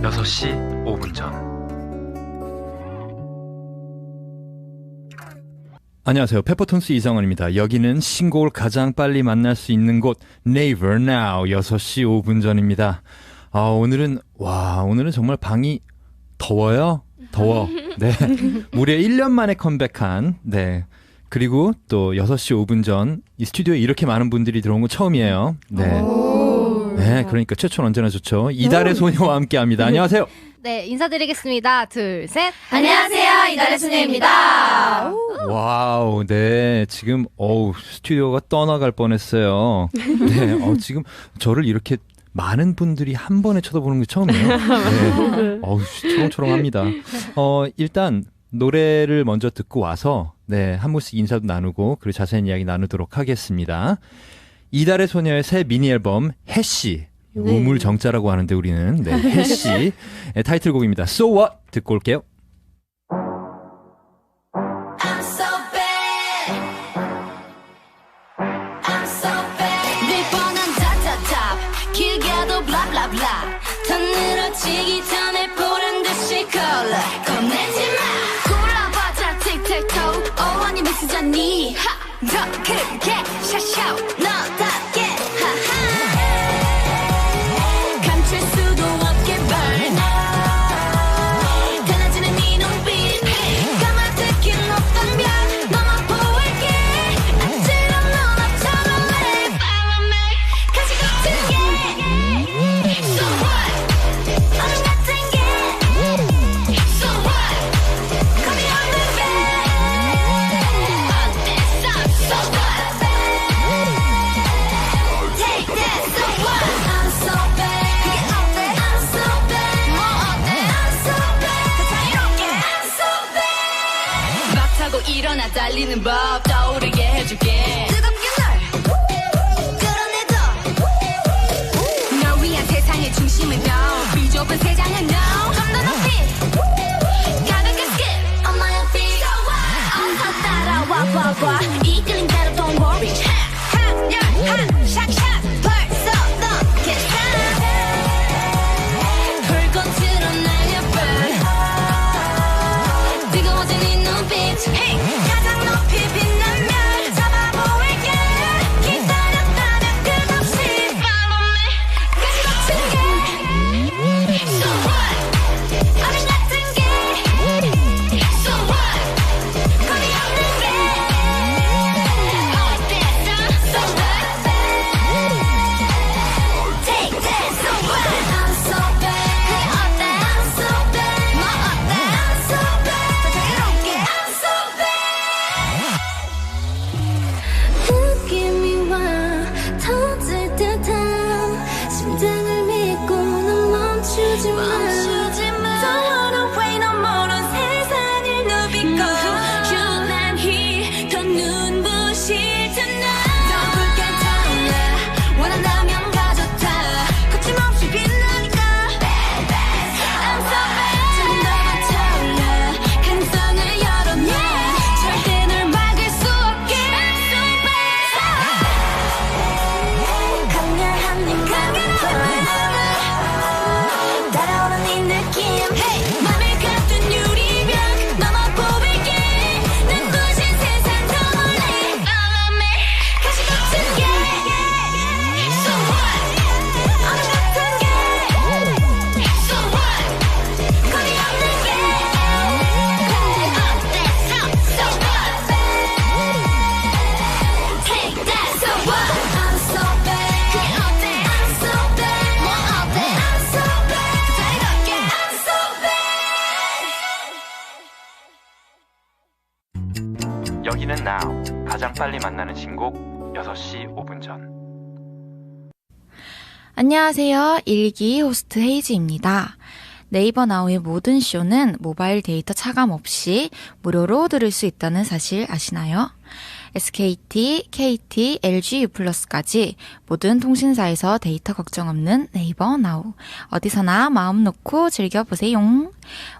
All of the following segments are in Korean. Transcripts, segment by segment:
6시 5분 전. 안녕하세요. 페퍼톤스 이성원입니다. 여기는 신곡을 가장 빨리 만날 수 있는 곳 Naver Now 6시 5분 전입니다. 오늘은 정말 방이 더워요. 더워. 네. 무려 1년 만에 컴백한 네. 그리고 또 6시 5분 전 이 스튜디오에 이렇게 많은 분들이 들어온 건 처음이에요. 네. 네, 그러니까 최초는 언제나 좋죠. 이달의 소녀와 함께합니다. 안녕하세요. 네, 인사드리겠습니다. 둘, 셋. 안녕하세요, 이달의 소녀입니다. 와우, 네. 지금, 스튜디오가 떠나갈 뻔했어요. 네, 지금 저를 이렇게 많은 분들이 한 번에 쳐다보는 게 처음이에요. 네. 초롱초롱합니다. 일단, 노래를 먼저 듣고 와서, 네, 한 분씩 인사도 나누고, 그리고 자세한 이야기 나누도록 하겠습니다. 이달의 소녀의 새 미니 앨범, 해시. 우물정자라고 하는데 우리는 네, 해시 타이틀곡입니다. So What 듣고 올게요. I'm so bad. I'm so bad. 늘 뻔한 답답답 길 가도 블라블라블라 더 늘어지기 전에 보란 듯이 콜라 겁내지 마 굴러봐자 틱택톡 아니면 쓰자니 더 크게 샤샤오 너답게 하하 일어나 달리는 법 떠오르게 해줄게 뜨겁게 널 끌어내도 널 위한 세상의 중심은 너 비좁은 세상은 너 좀 더 높이 가볍게 skip on my feet 어서 따라와 봐봐 이끌림 따라 don't worry 한 샥샥 벌써 너 괜찮아 불꽃으로 날려봐 뜨거워진 이 눈빛 가장 높이 빛나면 잡아보일게 기다렸다면 끝없이 Follow me 가시 같은 게 So what 어린 같은 게 So what 거리 없는 게 어땠어 So what Take that So what I'm so bad 그게 어때 I'm so bad 뭐 어때 I'm so bad 더 자유롭게 I'm so 느낌이 와 터질 듯한 심장을 믿고 넌 멈추지 마 Don't wanna wait no more 넌 세상을 누비고 유난히 더 눈부실 tonight 더 붉게 타올라 원한다면 가져타 거침없이 빛나니까 I'm so bad 좀 더 버텨올라 가능성을 열어놔 절대 널 막을 수 없게 I'm so bad 강렬한 네 강렬한 따라오는 이 느낌 hey 맘을 가둔 유리벽 넘어 보일게 눈부신 세상 더 멀리 Follow me 가시 같은 게 So what 어느 같은 게 So what 거리 없는 게 어땠어 So what Take that So what I'm so bad 그게 어때 I'm so bad 뭐 어때 I'm so bad 더 자유롭게 I'm so bad 여기는 Now 가장 빨리 만나는 신곡 6시 5분 전. 안녕하세요. 일기 호스트 헤이즈입니다. 네이버 나우의 모든 쇼는 모바일 데이터 차감 없이 무료로 들을 수 있다는 사실 아시나요? SKT, KT, LG U+까지 모든 통신사에서 데이터 걱정 없는 네이버 나우. 어디서나 마음 놓고 즐겨보세요.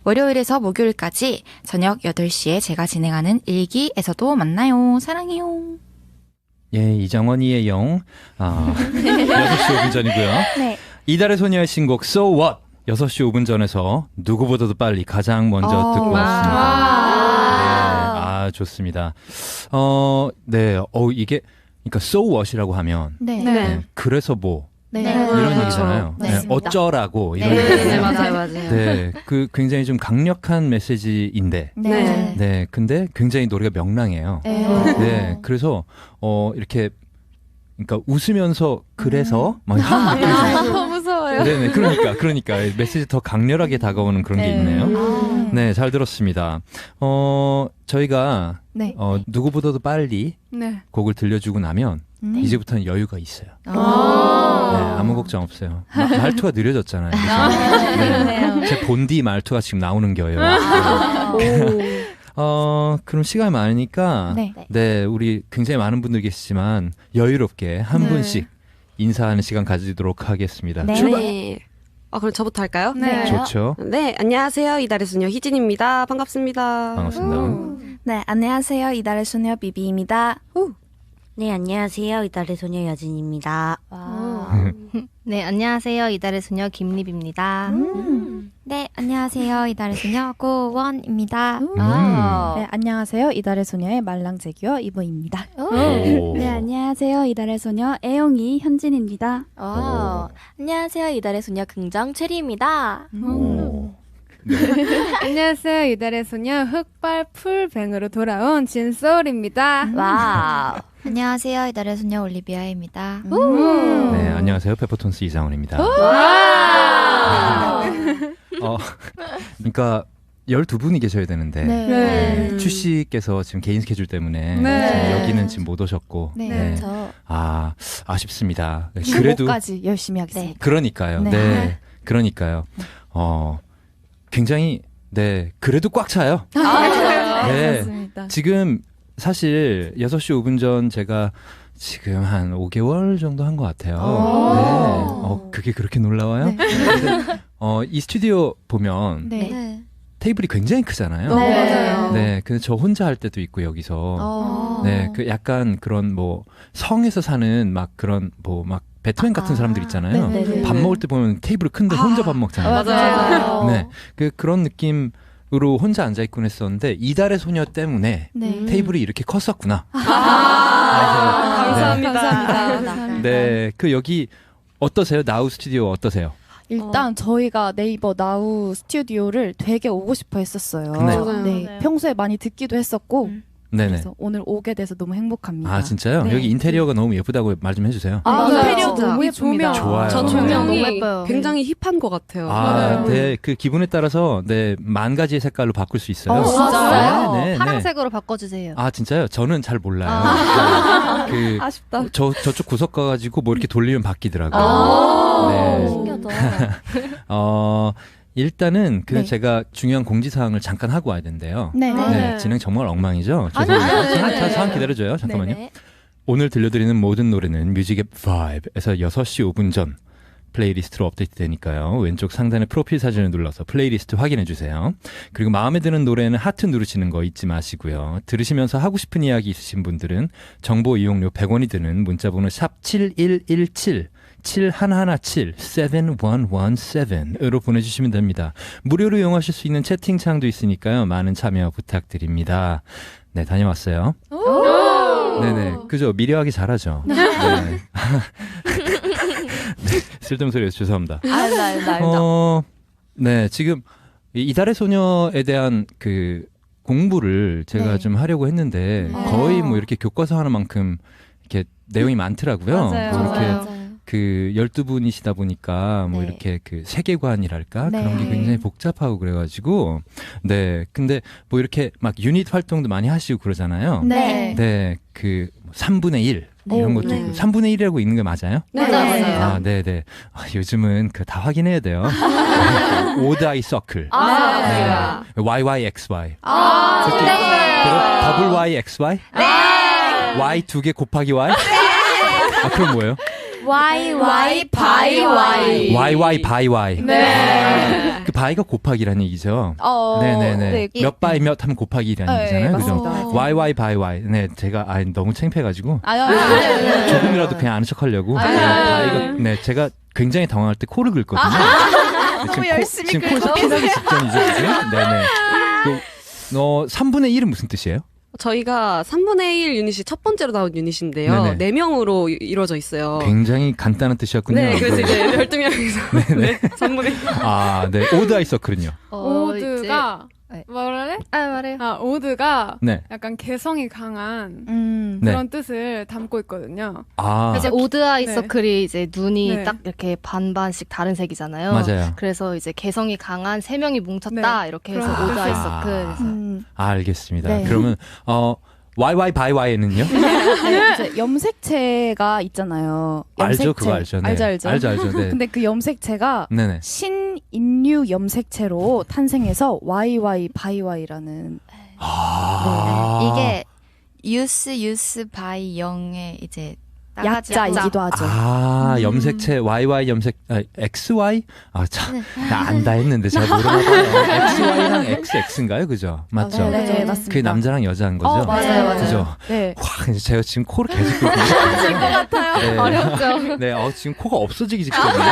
월요일에서 목요일까지 저녁 8시에 제가 진행하는 일기에서도 만나요. 사랑해요. 예, 이정원이의 영. 6시 5분 전이고요. 네. 이달의 소녀의 신곡 So What 6시 5분 전에서 누구보다도 빨리 가장 먼저 듣고 와. 왔습니다. 네, 아, 좋습니다. 네, 이게, 그러니까 so what이라고 하면, 네. 네, 그래서 뭐, 네. 이런 그렇죠. 얘기잖아요. 네, 맞습니다. 어쩌라고, 이런 네, 얘기잖아요. 맞아요, 맞아요. 네, 그 굉장히 좀 강력한 메시지인데, 네. 네, 근데 굉장히 노래가 명랑해요. 네. 네, 그래서, 이렇게, 그러니까 웃으면서 그래서, 막 하는 느낌이 너무 무서워요. 네네, 그러니까 메시지 더 강렬하게 다가오는 그런 게 있네요. 네, 잘 들었습니다. 저희가 네. 누구보다도 빨리 네. 곡을 들려주고 나면 네. 이제부터는 여유가 있어요. 네, 아. 아무 걱정 없어요. 말투가 느려졌잖아요. 네. 제 본디 말투가 지금 나오는 거예요. 그럼 시간이 많으니까 네. 네, 우리 굉장히 많은 분들 계시지만 여유롭게 한 네. 분씩 인사하는 시간 가지도록 하겠습니다. 네. 출발. 네. 그럼 저부터 할까요? 네. 좋죠. 네, 안녕하세요. 이달의 소녀 희진입니다. 반갑습니다. 반갑습니다. 네, 안녕하세요. 이달의 소녀 비비입니다. 네, 안녕하세요. 이달의 소녀 여진입니다. 네, 안녕하세요. 이달의 소녀 김립입니다. 네, 안녕하세요. 이달의 소녀 고원입니다. 네, 안녕하세요. 이달의 소녀의 말랑제규어 이보입니다. 오. 네, 안녕하세요. 이달의 소녀 애용이 현진입니다. 안녕하세요. 이달의 소녀 긍정 체리입니다. 오. 네. 안녕하세요. 이달의 소녀 흑발 풀뱅으로 돌아온 진소울입니다. 와우. 안녕하세요. 이달의 소녀 올리비아입니다. 네, 안녕하세요. 페퍼톤스 이상훈입니다. 그러니까 12분이 계셔야 되는데 네. 추 씨께서 지금 개인 스케줄 때문에 네. 지금 여기는 지금 못 오셨고 네. 아쉽습니다. 네, 그래도 15까지 열심히 하겠습니다. 그러니까요. 네. 네. 그러니까요. 굉장히 네, 그래도 꽉 차요. 네. 맞습니다. 지금 사실 6시 5분 전 제가 지금 한 5개월 정도 한 것 같아요. 네. 그게 그렇게 놀라워요? 근데, 이 스튜디오 보면 네. 테이블이 굉장히 크잖아요. 맞아요. 네, 근데 저 혼자 할 때도 있고 여기서 네, 그 약간 그런 뭐 성에서 사는 막 그런 뭐 막 배트맨 같은 사람들 있잖아요. 네. 밥 먹을 때 보면 테이블이 큰데 혼자 밥 먹잖아요. 맞아요. 네, 그런 느낌으로 혼자 앉아 있곤 했었는데 이달의 소녀 때문에 네. 테이블이 이렇게 컸었구나. 감사합니다. 네, 그 여기 어떠세요? 나우 스튜디오 어떠세요? 일단 저희가 네이버 나우 스튜디오를 되게 오고 싶어 했었어요. 네. 맞아요. 네, 평소에 많이 듣기도 했었고 네네. 그래서 오늘 오게 돼서 너무 행복합니다. 아 진짜요? 네. 여기 인테리어가 너무 예쁘다고 말 좀 해주세요. 인테리어 진짜. 너무 이 예쁩니다. 조명. 좋아요. 저 너무 조명이 예뻐요. 굉장히 힙한 것 같아요. 아, 네, 그 기분에 따라서 네, 만 가지의 색깔로 바꿀 수 있어요. 진짜요? 네, 네, 네. 파란색으로 바꿔주세요. 아 진짜요? 저는 잘 몰라요. 그 아쉽다. 저쪽 구석 가가지고 뭐 이렇게 돌리면 바뀌더라고요. 네. 신기하다. 일단은 네. 제가 중요한 공지사항을 잠깐 하고 와야 된대요. 네. 네, 진행 정말 엉망이죠. 죄송합니다. 잠깐 기다려줘요. 잠깐만요. 네네. 오늘 들려드리는 모든 노래는 뮤직앱 5에서 6시 5분 전 플레이리스트로 업데이트되니까요. 왼쪽 상단의 프로필 사진을 눌러서 플레이리스트 확인해주세요. 그리고 마음에 드는 노래는 하트 누르시는 거 잊지 마시고요. 들으시면서 하고 싶은 이야기 있으신 분들은 정보 이용료 100원이 드는 문자번호 샵 7117 7117 7117으로 보내주시면 됩니다. 무료로 이용하실 수 있는 채팅창도 있으니까요. 많은 참여 부탁드립니다. 네, 다녀왔어요. 네네, 그죠? 미려하기 잘하죠. 네. 네, 쓸데없는 소리에서 죄송합니다. 알다. 네, 지금 이달의 소녀에 대한 그 공부를 제가 네. 좀 하려고 했는데 거의 뭐 이렇게 교과서 하나만큼 이렇게 내용이 많더라고요. 맞아요. 뭐 이렇게 맞아요. 그 12분이시다 보니까 뭐 네. 이렇게 그 세계관이랄까 네. 그런 게 굉장히 복잡하고 그래가지고 네, 근데 뭐 이렇게 막 유닛 활동도 많이 하시고 그러잖아요. 네. 네, 그 3분의 1 이런 것도 네. 있고 3분의 1이라고 있는 게 맞아요? 맞아요. 아, 네네. 요즘은 그 다 확인해야 돼요. 오다이 서클. 맞아요. 네. YYXY. 네. 더블 YXY? Y 2개 곱하기 Y? 그럼 뭐예요? Y 바이 Y. YY 바이 Y. 네. 그 바이가 곱하기라는 얘기죠. 네네네. 네. 몇 바이 몇 하면 곱하기라는 네, 얘기잖아요. 그죠? 맞습니다. YY 바이 Y. 네, 제가 너무 창피해가지고 아유. 조금이라도 그냥 아는 척하려고. 아유. 바이가 네, 제가 굉장히 당황할 때 코를 긁거든요. 네, 지금 열심히 지금 코에서 피 나기 직전이죠, 지금? 네네. 3분의 1은 무슨 뜻이에요? 저희가 3분의 1 유닛이 첫 번째로 나온 유닛인데요. 네네. 4명으로 이루어져 있어요. 굉장히 간단한 뜻이었군요. 네, 그래서 이제 12명이서 네, 3분의 1. 아, 네. 오드 아이서클은요? 오드가 네. 뭐래? 말해요. 오드가 네. 약간 개성이 강한 네. 그런 뜻을 담고 있거든요. 아, 이제 오드 아이 서클이 이제 눈이 네. 딱 이렇게 반반씩 다른 색이잖아요. 맞아요. 그래서 이제 개성이 강한 세 명이 뭉쳤다 네. 이렇게 해서 그런 오드 아이 뜻이에요. 서클. 알겠습니다. 네. 그러면 YY 바이 Y는요? 이제 염색체가 있잖아요. 알죠, 그거 알죠. 네. 알죠. 알죠. 네. 근데 그 염색체가 네네. 신인류 염색체로 탄생해서 YY 바이 Y라는 아, 이게 유스 바이 영의 이제 약자이기도 하죠. 아, 염색체 YY XY? 아, 참, 나 안다 했는데 잘 모르나 봐요. XY랑 XX인가요? 그죠? 맞죠? 네, 맞습니다. 그게 남자랑 여자인 거죠? 맞아요. 그죠? 네. 와, 제가 지금 코를 계속 긁고 있는 것 같아요. 어렵죠. 네, 지금 코가 없어지기 직전이에요.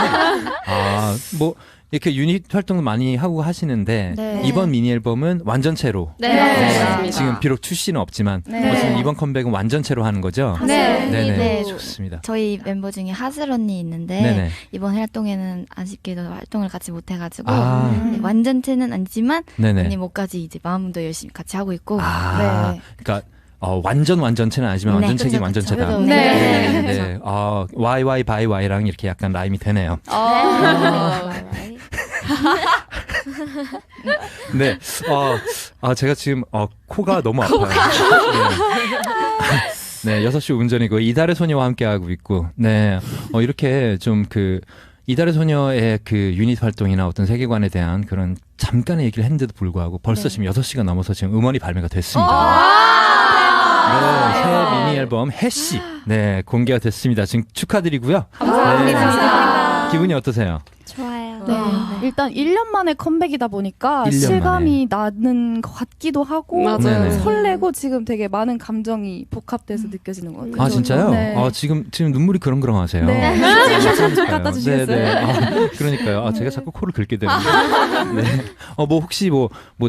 아, 뭐 이렇게 유닛 활동도 많이 하고 하시는데 네. 이번 미니 앨범은 완전체로. 네. 맞습니다. 지금 비록 출시는 없지만 네. 어쨌든 이번 컴백은 완전체로 하는 거죠. 네. 네네. 네. 좋습니다. 저희 멤버 중에 하슬 언니 있는데 네네. 이번 활동에는 아쉽게도 활동을 같이 못해가지고 아, 네, 완전체는 아니지만 네네. 언니 뭐까지 이제 마음도 열심히 같이 하고 있고 아, 네. 그러니까 완전체는 아니지만 네, 완전체긴 그쵸, 완전체다. 그쵸. 네. 네. YY 바이 Y랑 이렇게 약간 라임이 되네요. 네. 제가 지금 코가 너무 아파요. 네. 6시 운전이고 이달의 소녀와 함께하고 있고 네. 이렇게 좀 이달의 소녀의 그 유닛 활동이나 어떤 세계관에 대한 그런 잠깐의 얘기를 했는데도 불구하고 벌써 지금 6시가 넘어서 지금 음원이 발매가 됐습니다. 네, 새 미니 앨범 해시 네, 공개가 됐습니다. 지금 축하드리고요. 감사합니다. 네. 기분이 어떠세요? 좋아요. 네. 일단 1년 만에 컴백이다 보니까 1년 실감이 나는 것 같기도 하고 맞아요. 네네. 설레고 지금 되게 많은 감정이 복합돼서 느껴지는 것 같아요. 아 진짜요? 네. 지금 눈물이 그렁그렁하세요. 네. 좀 갖다 주시겠어요? 네네. 그러니까요. 제가 자꾸 코를 긁게 되는데. 네. 혹시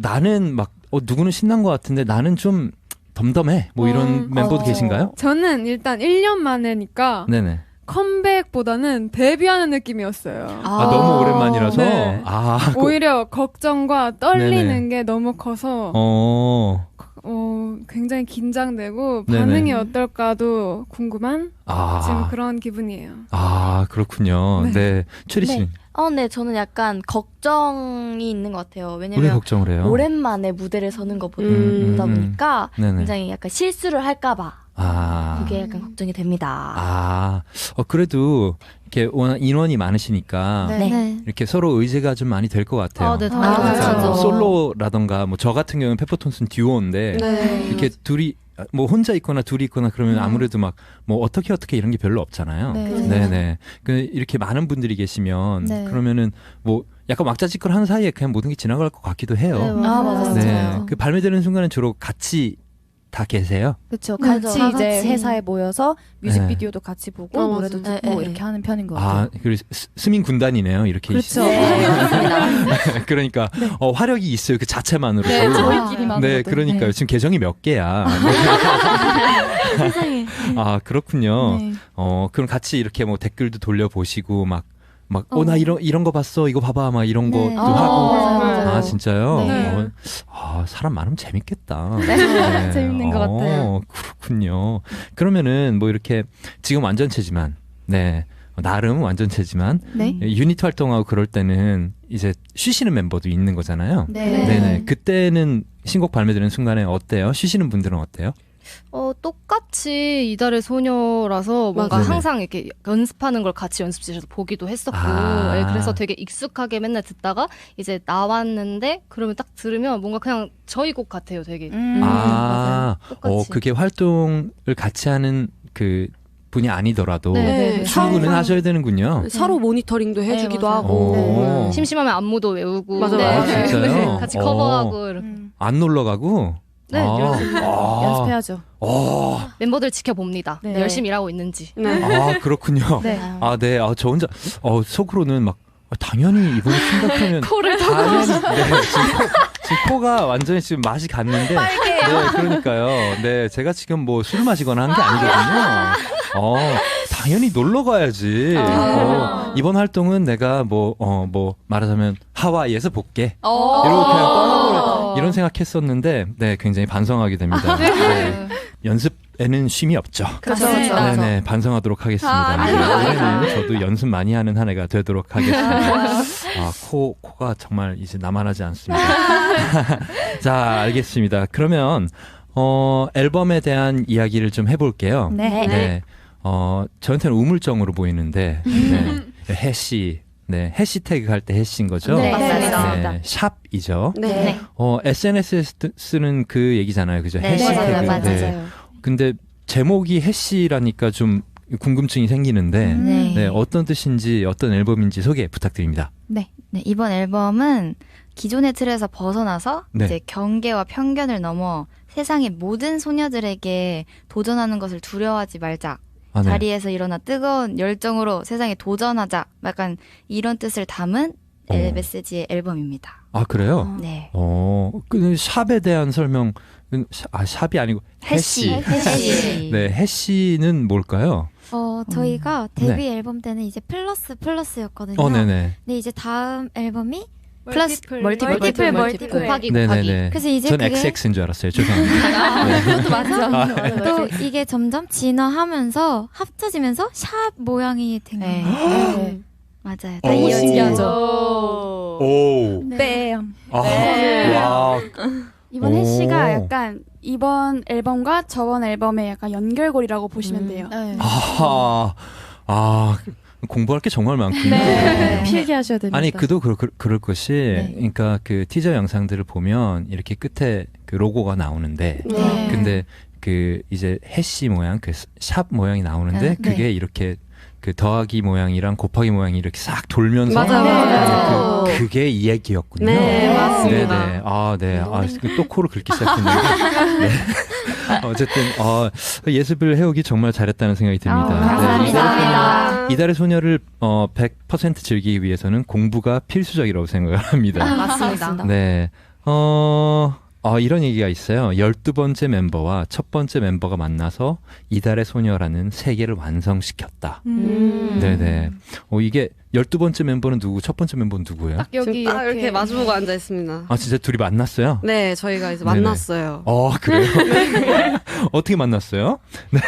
나는 막 누구는 신난 것 같은데 나는 좀 덤덤해. 이런 멤버도 계신가요? 저는 일단 1년 만에니까 네네. 컴백보다는 데뷔하는 느낌이었어요. 너무 오랜만이라서. 네. 오히려 걱정과 떨리는 네네. 게 너무 커서 굉장히 긴장되고 네네. 반응이 어떨까도 궁금한 지금 그런 기분이에요. 그렇군요. 네. 최리 씨. 네, 저는 약간 걱정이 있는 것 같아요. 왜 왜냐면 걱정을 해요? 오랜만에 무대를 서는 것보다 보니까 네네. 굉장히 약간 실수를 할까봐 그게 약간 걱정이 됩니다. 그래도 이렇게 워낙 인원이 많으시니까 네. 이렇게 서로 의지가 좀 많이 될 것 같아요. 네, 그러니까 당연하죠. 뭐 솔로라던가 저 같은 경우는 페퍼톤스는 듀오인데 네. 이렇게 둘이 혼자 있거나 둘이 있거나 그러면 아무래도 막 어떻게 이런 게 별로 없잖아요. 네네. 이렇게 많은 분들이 계시면 네. 그러면은 약간 왁자지껄 하는 사이에 그냥 모든 게 지나갈 것 같기도 해요. 맞아요. 네. 발매되는 순간은 주로 같이 다 계세요? 그렇죠. 맞아. 같이 다 이제 같이. 회사에 모여서 뮤직비디오도 같이 보고 노래도 맞아요. 듣고 네, 이렇게 하는 편인 것 같아요. 그리고 스민 군단이네요. 이렇게 그렇죠. 그러니까 화력이 있어요. 그 자체만으로도. 네, 저희끼리만. 네, 그러니까요. 지금 계정이 몇 개야. 세상에. 그렇군요. 네. 그럼 같이 이렇게 댓글도 돌려보시고 나 이런 거 봤어. 이거 봐봐. 막 이런 것도 하고. 맞아요. 진짜요? 네. 사람 많으면 재밌겠다. 재밌는 것 같아요. 그렇군요. 그러면은 이렇게 지금 완전체지만, 네. 나름 완전체지만, 네. 유닛 활동하고 그럴 때는 이제 쉬시는 멤버도 있는 거잖아요. 네. 네네. 그때는 신곡 발매되는 순간에 어때요? 쉬시는 분들은 어때요? 똑같이 이달의 소녀라서 뭔가 맞아요. 항상 이렇게 연습하는 걸 같이 연습실에서 보기도 했었고 아. 그래서 되게 익숙하게 맨날 듣다가 이제 나왔는데 그러면 딱 들으면 뭔가 그냥 저희 곡 같아요 되게. 맞아요. 똑같이. 그게 활동을 같이 하는 분이 아니더라도 네. 출근은 하셔야 되는군요. 서로 모니터링도 해주기도 맞아요. 하고. 오. 심심하면 안무도 외우고 맞아요. 아, 진짜요? 같이 커버하고 이렇게 안 놀러 가고? 네, 연습해야죠. 멤버들 지켜봅니다. 네. 열심히 일하고 있는지. 네. 그렇군요. 네. 네. 저 혼자 속으로는 막 당연히 이번에 심각하면 코를 당연히 지금 코가 완전히 지금 맛이 갔는데 네, 그러니까요. 네, 제가 지금 뭐 술을 마시거나 한 게 아니거든요. 당연히 놀러 가야지. 이번 활동은 내가 뭐 말하자면 하와이에서 볼게. 이러고 그냥 떠나버려. 이런 생각했었는데, 네, 굉장히 반성하게 됩니다. 네. 연습에는 쉼이 없죠. 그렇죠. 네네, 반성하도록 하겠습니다. 올해는 저도 연습 많이 하는 한 해가 되도록 하겠습니다. 코가 정말 이제 나만하지 않습니다. 자, 알겠습니다. 그러면, 앨범에 대한 이야기를 좀 해볼게요. 네. 저한테는 우물정으로 보이는데, 네. 해시. 네, 해시태그 할 때 해시인 거죠? 네, 맞습니다. 네, 샵이죠. 네. SNS에 쓰는 그 얘기잖아요. 그죠? 네, 해시태그. 맞아요. 네. 근데 제목이 해시라니까 좀 궁금증이 생기는데, 네, 어떤 뜻인지, 어떤 앨범인지 소개 부탁드립니다. 네, 이번 앨범은 기존의 틀에서 벗어나서 네. 이제 경계와 편견을 넘어 세상의 모든 소녀들에게 도전하는 것을 두려워하지 말자. 네. 자리에서 일어나 뜨거운 열정으로 세상에 도전하자. 약간 이런 뜻을 담은 메시지의 앨범입니다. 아, 그래요? 네. 그 샵에 대한 설명, 샵이 아니고 해시. 네, 해시는 뭘까요? 저희가 데뷔 앨범 때는 이제 플러스였거든요. 네네. 근데 이제 다음 앨범이 멀티플 곱하기. 네네네. 그래서 이제 전 그게 XX인 줄 알았어요. 죄송합니다. 네. 그것도 맞아. 또 이게 점점 진화하면서 합쳐지면서 샵 모양이 된 거예요. 네. 맞아요. 다 너무 이어지죠. 신기하죠. 오. 뺨. 와. 이번 오. 해시가 약간 이번 앨범과 저번 앨범의 약간 연결고리라고 보시면 돼요. 네. 공부할 게 정말 많군요. 네. 필기하셔야 됩니다. 아니, 그럴 것이, 그러니까 그 티저 영상들을 보면 이렇게 끝에 그 로고가 나오는데, 근데 그 이제 해시 모양, 그 샵 모양이 나오는데, 그게 이렇게 그 더하기 모양이랑 곱하기 모양이 이렇게 싹 돌면서 맞아요. 그게 이 얘기였군요. 네, 맞습니다. 네네. 또 코를 긁기 시작했는데. 네. 어쨌든 예습을 해오기 정말 잘했다는 생각이 듭니다. 감사합니다. 이달의 소녀를 100% 즐기기 위해서는 공부가 필수적이라고 생각을 합니다. 맞습니다. 네. 이런 얘기가 있어요. 12번째 멤버와 첫 번째 멤버가 만나서 이달의 소녀라는 세계를 완성시켰다. 네네. 이게 12번째 멤버는 누구, 첫 번째 멤버는 누구예요? 딱 여기 지금 딱 이렇게 마주보고 앉아 있습니다. 진짜 둘이 만났어요? 네, 저희가 이제 네네. 만났어요. 그래요? 어떻게 만났어요? 네.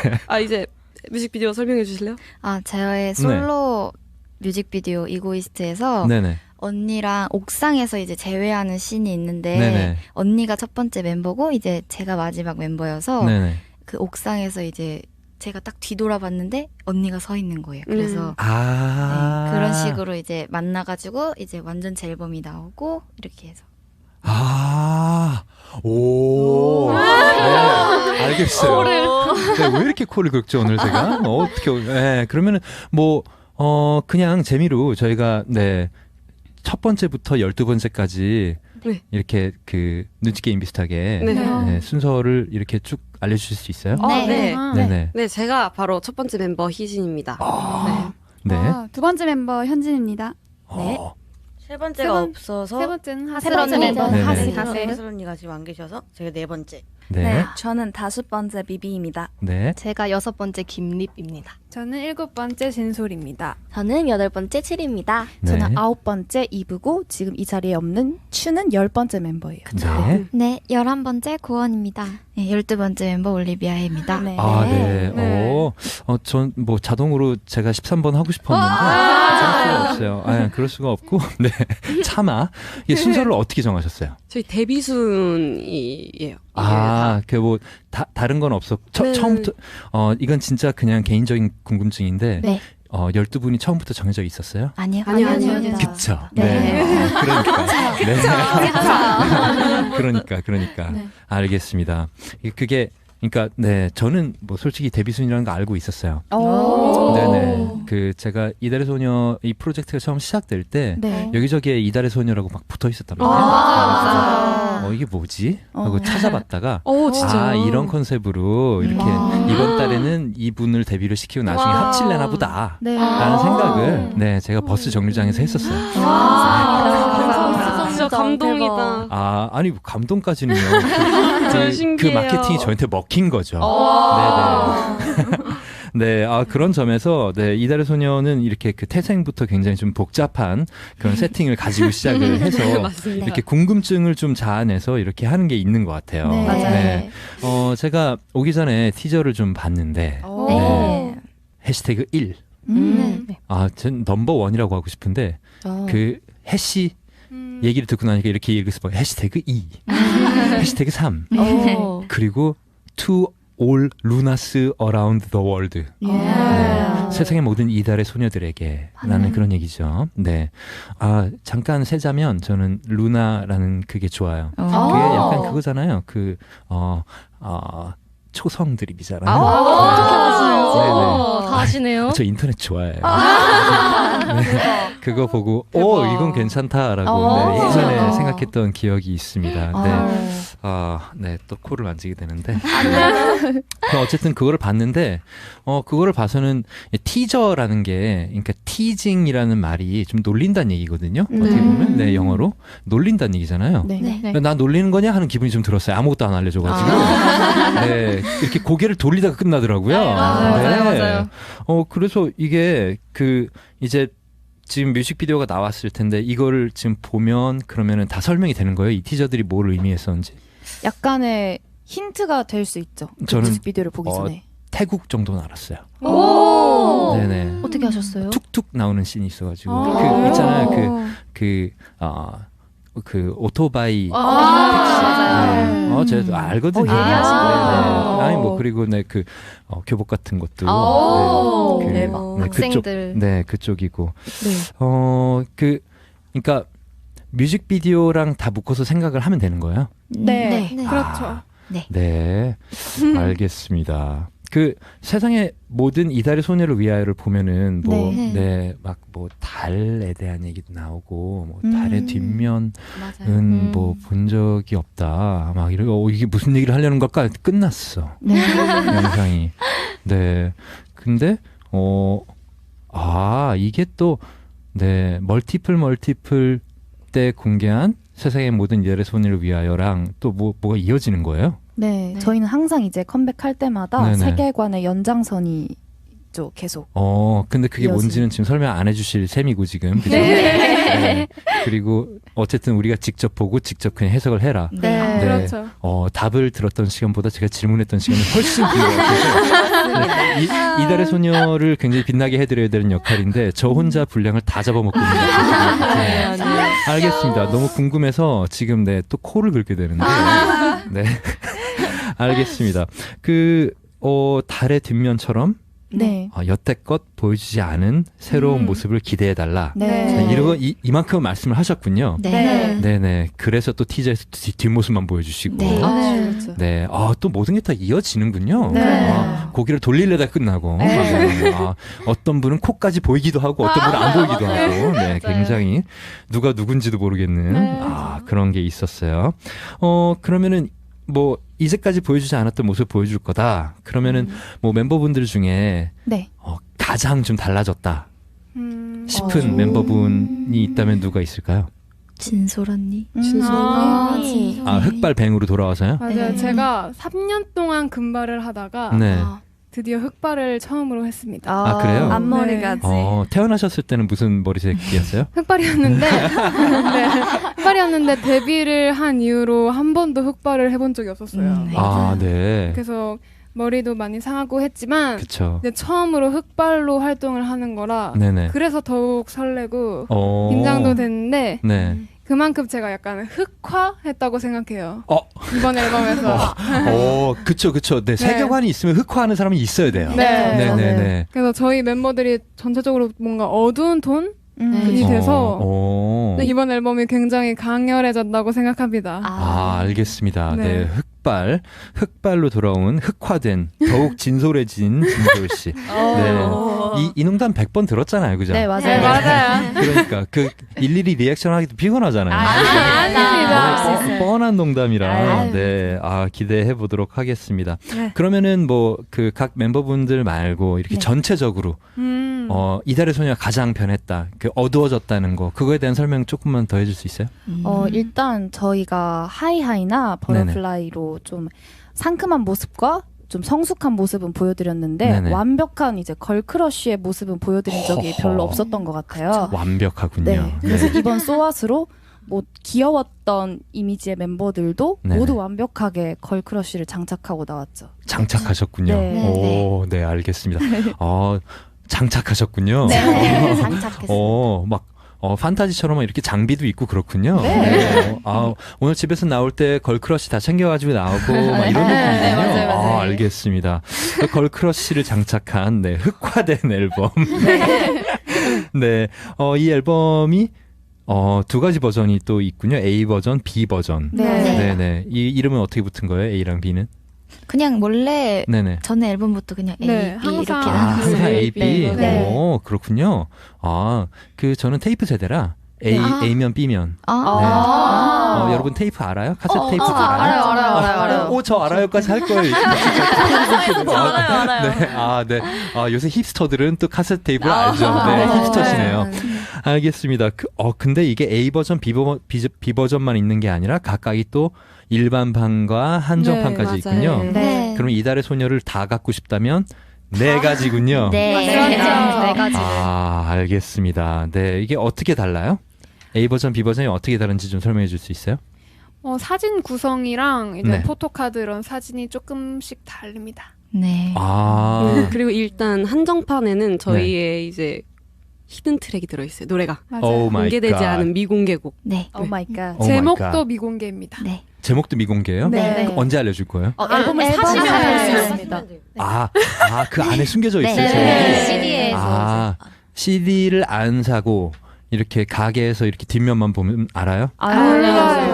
이제 뮤직비디오 설명해 주실래요? 저의 솔로 뮤직비디오 이고이스트에서 네네. 언니랑 옥상에서 이제 재회하는 씬이 있는데 네네. 언니가 첫 번째 멤버고 이제 제가 마지막 멤버여서 네네. 그 옥상에서 이제 제가 딱 뒤돌아봤는데 언니가 서 있는 거예요. 그래서 네, 그런 식으로 이제 만나가지고 이제 완전 제 앨범이 나오고 이렇게 해서 오. 네, 알겠어요. 네, 왜 이렇게 코를 긁죠, 오늘 제가? 어떻게, 그러면은, 그냥 재미로 저희가, 첫 번째부터 12번째까지 이렇게 그 눈치게임 비슷하게 순서를 이렇게 쭉 알려주실 수 있어요? 네네. 네, 제가 바로 첫 번째 member 희진입니다. 네. 두 번째 멤버 현진입니다. 네. 세 번째가 없어서 세 번째는 세 번째 멤버 하슬 언니가 지금 안 계셔서 제가 네 번째. 네. 저는 5번째 미비입니다. 네. 제가 6번째 김립입니다. 저는 7번째 진솔입니다. 저는 8번째 7입니다. 저는 9번째 이브고 지금 이 자리에 없는 추는 10번째 멤버예요. 네. 네, 11번째 고원입니다. 네, 12번째 멤버 올리비아입니다. 네. 전 뭐 자동으로 제가 13번 하고 싶었는데 그럴 수가 없어요. 그럴 수가 없고 네. 차마 이게 순서를 어떻게 정하셨어요? 저희 데뷔순이에요. 뭐 다른 건 없어. 처음부터 이건 진짜 그냥 개인적인 궁금증인데 12분이 처음부터 정해져 있었어요? 아니요. 그쵸. 네. 그러니까. 네. 알겠습니다. 그게 그러니까 저는 뭐 솔직히 데뷔순이라는 거 알고 있었어요. 네네. 그 제가 이달의 소녀 이 프로젝트가 처음 시작될 때 여기저기에 이달의 소녀라고 막 붙어 있었단 말이에요. 이게 뭐지? 하고 찾아봤다가 진짜. 아 이런 컨셉으로 이렇게 이번 달에는 이분을 데뷔를 시키고 나중에 합칠래나 보다 라는 생각을 네 제가 버스 정류장에서 했었어요. 진짜 감동이다. 아니 감동까지는요. 그 신기해요. 마케팅이 저한테 먹힌 거죠. 네네. 네, 그런 점에서, 네, 이달의 소녀는 이렇게 그 태생부터 굉장히 좀 복잡한 그런 세팅을 가지고 시작을 해서, 이렇게 궁금증을 좀 자아내서 이렇게 하는 게 있는 것 같아요. 네. 맞아요. 네. 제가 오기 전에 티저를 좀 봤는데, 네. 해시태그 1. 전 넘버 1이라고 하고 싶은데, 그 해시 얘기를 듣고 나니까 이렇게 읽었어요. 해시태그 2. 해시태그 3. 그리고 to all lunas around the world. 네. 세상의 모든 이달의 소녀들에게 라는 그런 얘기죠. 네. 잠깐 세자면 저는 루나라는 그게 좋아요. 그게 약간 그거잖아요. 초성 드립이잖아요. 어떻게 아세요? 네네. 다 아시네요. 저 인터넷 좋아해요. 네. 그거 보고 이건 괜찮다라고 네, 예전에 생각했던 기억이 있습니다. 네, 또 코를 만지게 되는데. 어쨌든 그거를 봤는데 그거를 봐서는 티저라는 게 그러니까 티징이라는 말이 좀 놀린다는 얘기거든요. 어떻게 보면 네, 영어로 놀린다는 얘기잖아요. 네. 나 놀리는 거냐 하는 기분이 좀 들었어요. 아무것도 안 알려줘가지고. 네, 이렇게 고개를 돌리다가 끝나더라고요. 맞아요. 그래서 이게 이제 지금 뮤직비디오가 나왔을 텐데 이거를 지금 보면 그러면은 다 설명이 되는 거예요. 이 티저들이 뭘 의미했었는지. 약간의 힌트가 될 수 있죠. 저는 뮤직비디오를 보기 전에. 태국 정도는 알았어요. 오. 네네. 어떻게 하셨어요? 툭툭 나오는 씬이 있어가지고 있잖아요. 그 오토바이 맞아요. 네. 제가 알거든요. 예리하시구나. 아니 그리고 교복 같은 것도 대박. 학생들. 그쪽이고. 그러니까 뮤직비디오랑 다 묶어서 생각을 하면 되는 거예요. 네. 그렇죠. 네, 알겠습니다. 세상의 모든 이달의 소녀를 위하여를 보면은 막 달에 대한 얘기도 나오고 달의 뒷면은 본 적이 없다. 막 이게 무슨 얘기를 하려는 걸까? 끝났어. 영상이. 네. 근데 이게 또 멀티플 때 공개한 세상의 모든 이달의 소녀를 위하여랑 또 뭐가 이어지는 거예요? 네, 저희는 항상 이제 컴백할 때마다 세계관의 연장선이 있죠, 계속. 근데 그게 뭔지는 지금 설명 안 해주실 셈이고 지금. 그죠? 그리고 어쨌든 우리가 직접 보고 직접 그냥 해석을 해라. 그렇죠. 답을 들었던 시간보다 제가 질문했던 시간이 훨씬 긴 것 같아서 이달의 소녀를 굉장히 빛나게 해드려야 되는 역할인데 저 혼자 분량을 다 잡아먹고 있는 것 같아요. 알겠습니다. 너무 궁금해서 지금 또 코를 긁게 되는데. 네. 알겠습니다. 달의 뒷면처럼 여태껏 보여주지 않은 새로운 모습을 기대해달라. 이만큼 말씀을 하셨군요. 네네. 그래서 또 티저에서 뒷모습만 보여주시고. 네. 또 모든 게 다 이어지는군요. 고개를 돌리려다 끝나고. 어떤 분은 코까지 보이기도 하고 어떤 분은 안 보이기도 하고. 네. 굉장히 누가 누군지도 모르겠는 그런 게 있었어요. 그러면은 이제까지 보여주지 않았던 모습을 보여줄 거다. 그러면은 멤버분들 중에 가장 좀 달라졌다 싶은 멤버분이 있다면 누가 있을까요? 진솔 언니. 흑발뱅으로 돌아와서요? 맞아요. 제가 3년 동안 금발을 하다가 드디어 흑발을 처음으로 했습니다. 그래요? 앞머리까지. 태어나셨을 때는 무슨 머리색이었어요? 흑발이었는데 데뷔를 한 이후로 한 번도 흑발을 해본 적이 없었어요. 네. 그래서 머리도 많이 상하고 했지만 그쵸. 근데 처음으로 흑발로 활동을 하는 거라 그래서 더욱 설레고 긴장도 됐는데 그만큼 제가 약간 흑화했다고 생각해요. 이번 앨범에서. 그쵸. 네, 세계관이 있으면 흑화하는 사람이 있어야 돼요. 네. 그래서 저희 멤버들이 전체적으로 뭔가 어두운 톤? 이 돼서 이번 앨범이 굉장히 강렬해졌다고 생각합니다. 알겠습니다. 네, 흑발로 돌아온 흑화된 더욱 진솔해진 진솔 씨. 이 농담 100번 들었잖아요, 그죠? 네, 맞아요. 맞아요. 그러니까 일일이 리액션 하기도 피곤하잖아요. 아닙니다. 뻔한 농담이라 네, 기대해 보도록 하겠습니다. 네. 그러면은 뭐 그 각 멤버분들 말고 이렇게 전체적으로 이달의 소녀가 가장 변했다, 그 어두워졌다는 거, 그거에 대한 설명 조금만 더 해줄 수 있어요? 일단 저희가 하이하이나 버터플라이로 좀 상큼한 모습과 좀 성숙한 모습은 보여드렸는데 네네. 완벽한 이제 걸크러쉬의 모습은 보여드린 적이 별로 없었던 것 같아요. 그쵸. 완벽하군요. 네. 그래서 이번 소아스로 뭐 귀여웠던 이미지의 멤버들도 네네. 모두 완벽하게 걸크러쉬를 장착하고 나왔죠. 장착하셨군요. 네. 오, 네, 알겠습니다. 장착하셨군요. 네, 장착했어요. 막 판타지처럼 이렇게 장비도 있고 그렇군요. 네. 오늘 집에서 나올 때 걸크러쉬 다 챙겨가지고 나오고 막 이런 느낌이군요. 네, 맞아요. 알겠습니다. 걸크러쉬를 장착한 흑화된 앨범. 네. 이 앨범이 두 가지 버전이 또 있군요. A 버전, B 버전. 네. 이 이름은 어떻게 붙은 거예요? A랑 B는? 그냥 원래 네네. 전에 앨범부터 그냥 A, 네, B 이렇게 항상 A, B. 네. 오, 그렇군요. 저는 테이프 세대라 A면 B면. 네. 여러분 테이프 알아요? 카세트 테이프 알아요? 알아요. 저 알아요까지 할 거예요. 알아요. 네. 요새 힙스터들은 또 카세트 테이프를 알죠. 네, 힙스터시네요. 알겠습니다. 근데 이게 A 버전, B 버전만 있는 게 아니라 각각이 또 일반판과 한정판까지 있군요. 네. 그럼 이달의 소녀를 다 갖고 싶다면 4가지군요. 네. 네 가지. 알겠습니다. 네, 이게 어떻게 달라요? A 버전, B 버전이 어떻게 다른지 좀 설명해 줄 수 있어요? 사진 구성이랑 이제 네. 포토카드 이런 사진이 조금씩 다릅니다. 네. 그리고 일단 한정판에는 저희의 이제 히든 트랙이 들어있어요. 노래가 공개되지 않은 미공개곡. 네. 오 마이 갓. 제목도 미공개입니다. 네. 제목도 미공개예요? 네. 언제 알려줄 거예요? 앨범을 사시면 알 수 있습니다. 그 안에 숨겨져 있어요. 네. CD에서. CD를 안 사고 이렇게 가게에서 이렇게 뒷면만 보면 알아요?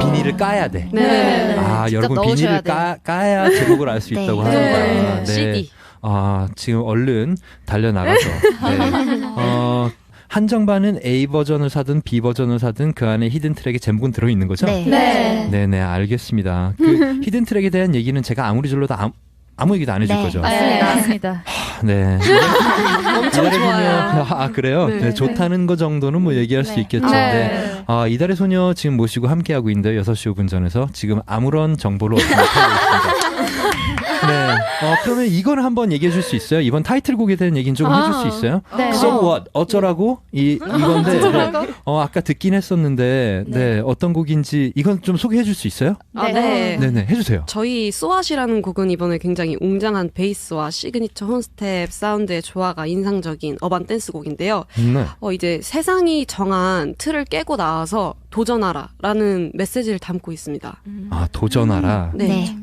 비닐을 까야 돼. 네. 여러분 비닐을 까야 제목을 알 수 네. 있다고 합니다. 네. CD. 지금 얼른 달려나가서. 네. 한정판은 A 버전을 사든 B 버전을 사든 그 안에 히든 트랙의 제목은 들어있는 거죠? 네네, 알겠습니다. 그 히든 트랙에 대한 얘기는 제가 아무리 질러도 아무 얘기도 안 해줄 거죠? 맞습니다. 네. 엄청 좋아요. 그래요? 네, 좋다는 거 정도는 뭐 얘기할 수 있겠죠. 네. 이달의 소녀 지금 모시고 함께하고 있는데 6시 5분 전에서 지금 아무런 정보를 얻지 못하고 있습니다. 네. 그러면 이걸 한번 얘기해 줄 수 있어요? 이번 타이틀곡에 대한 얘기는 좀 해줄 수 있어요? 네. So what? 어쩌라고? 이건데 아까 듣긴 했었는데 네, 어떤 곡인지 이건 좀 소개해 줄 수 있어요? 네. 네네, 해주세요. 저희 소아시라는 곡은 이번에 굉장히 웅장한 베이스와 시그니처 혼스텝 사운드의 조화가 인상적인 어반 댄스 곡인데요. 네. 이제 세상이 정한 틀을 깨고 나와서 도전하라라는 메시지를 담고 있습니다. 도전하라. 네.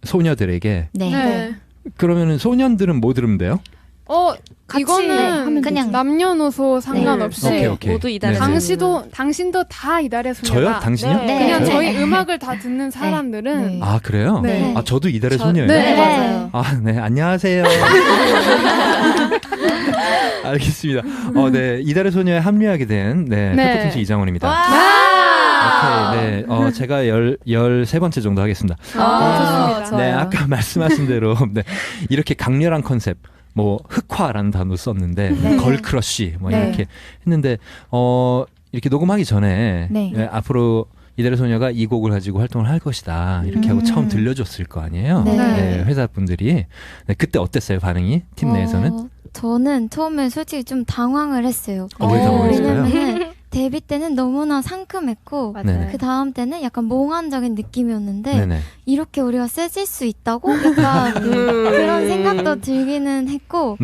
소녀들에게. 네. 그러면은 소년들은 뭐 들으면 돼요? 이거는 그냥 남녀노소 상관없이 오케이. 모두 이달의 당신도 다 이달의 소녀다. 저요? 당신요? 네. 그냥 네. 저희 음악을 다 듣는 사람들은 그래요? 네. 저도 이달의 소녀예요? 네. 맞아요. 네, 안녕하세요. 알겠습니다. 네, 이달의 소녀에 합류하게 된 페퍼톤스 이장원입니다. 오케이, 네, 제가 13번째 정도 하겠습니다. 좋습니다. 네, 아까 말씀하신 대로 이렇게 강렬한 컨셉, 흑화라는 단어 썼는데 걸크러쉬 이렇게 했는데 이렇게 녹음하기 전에 앞으로 이달의 소녀가 이 곡을 가지고 활동을 할 것이다 이렇게 하고 처음 들려줬을 거 아니에요. 네, 회사분들이. 그때 어땠어요, 반응이? 팀 내에서는? 저는 처음에 솔직히 좀 당황을 했어요. 왜 당황했을까요? 왜냐면 데뷔 때는 너무나 상큼했고 그 다음 때는 약간 몽환적인 느낌이었는데 이렇게 우리가 세질 수 있다고 약간 그런 생각도 들기는 했고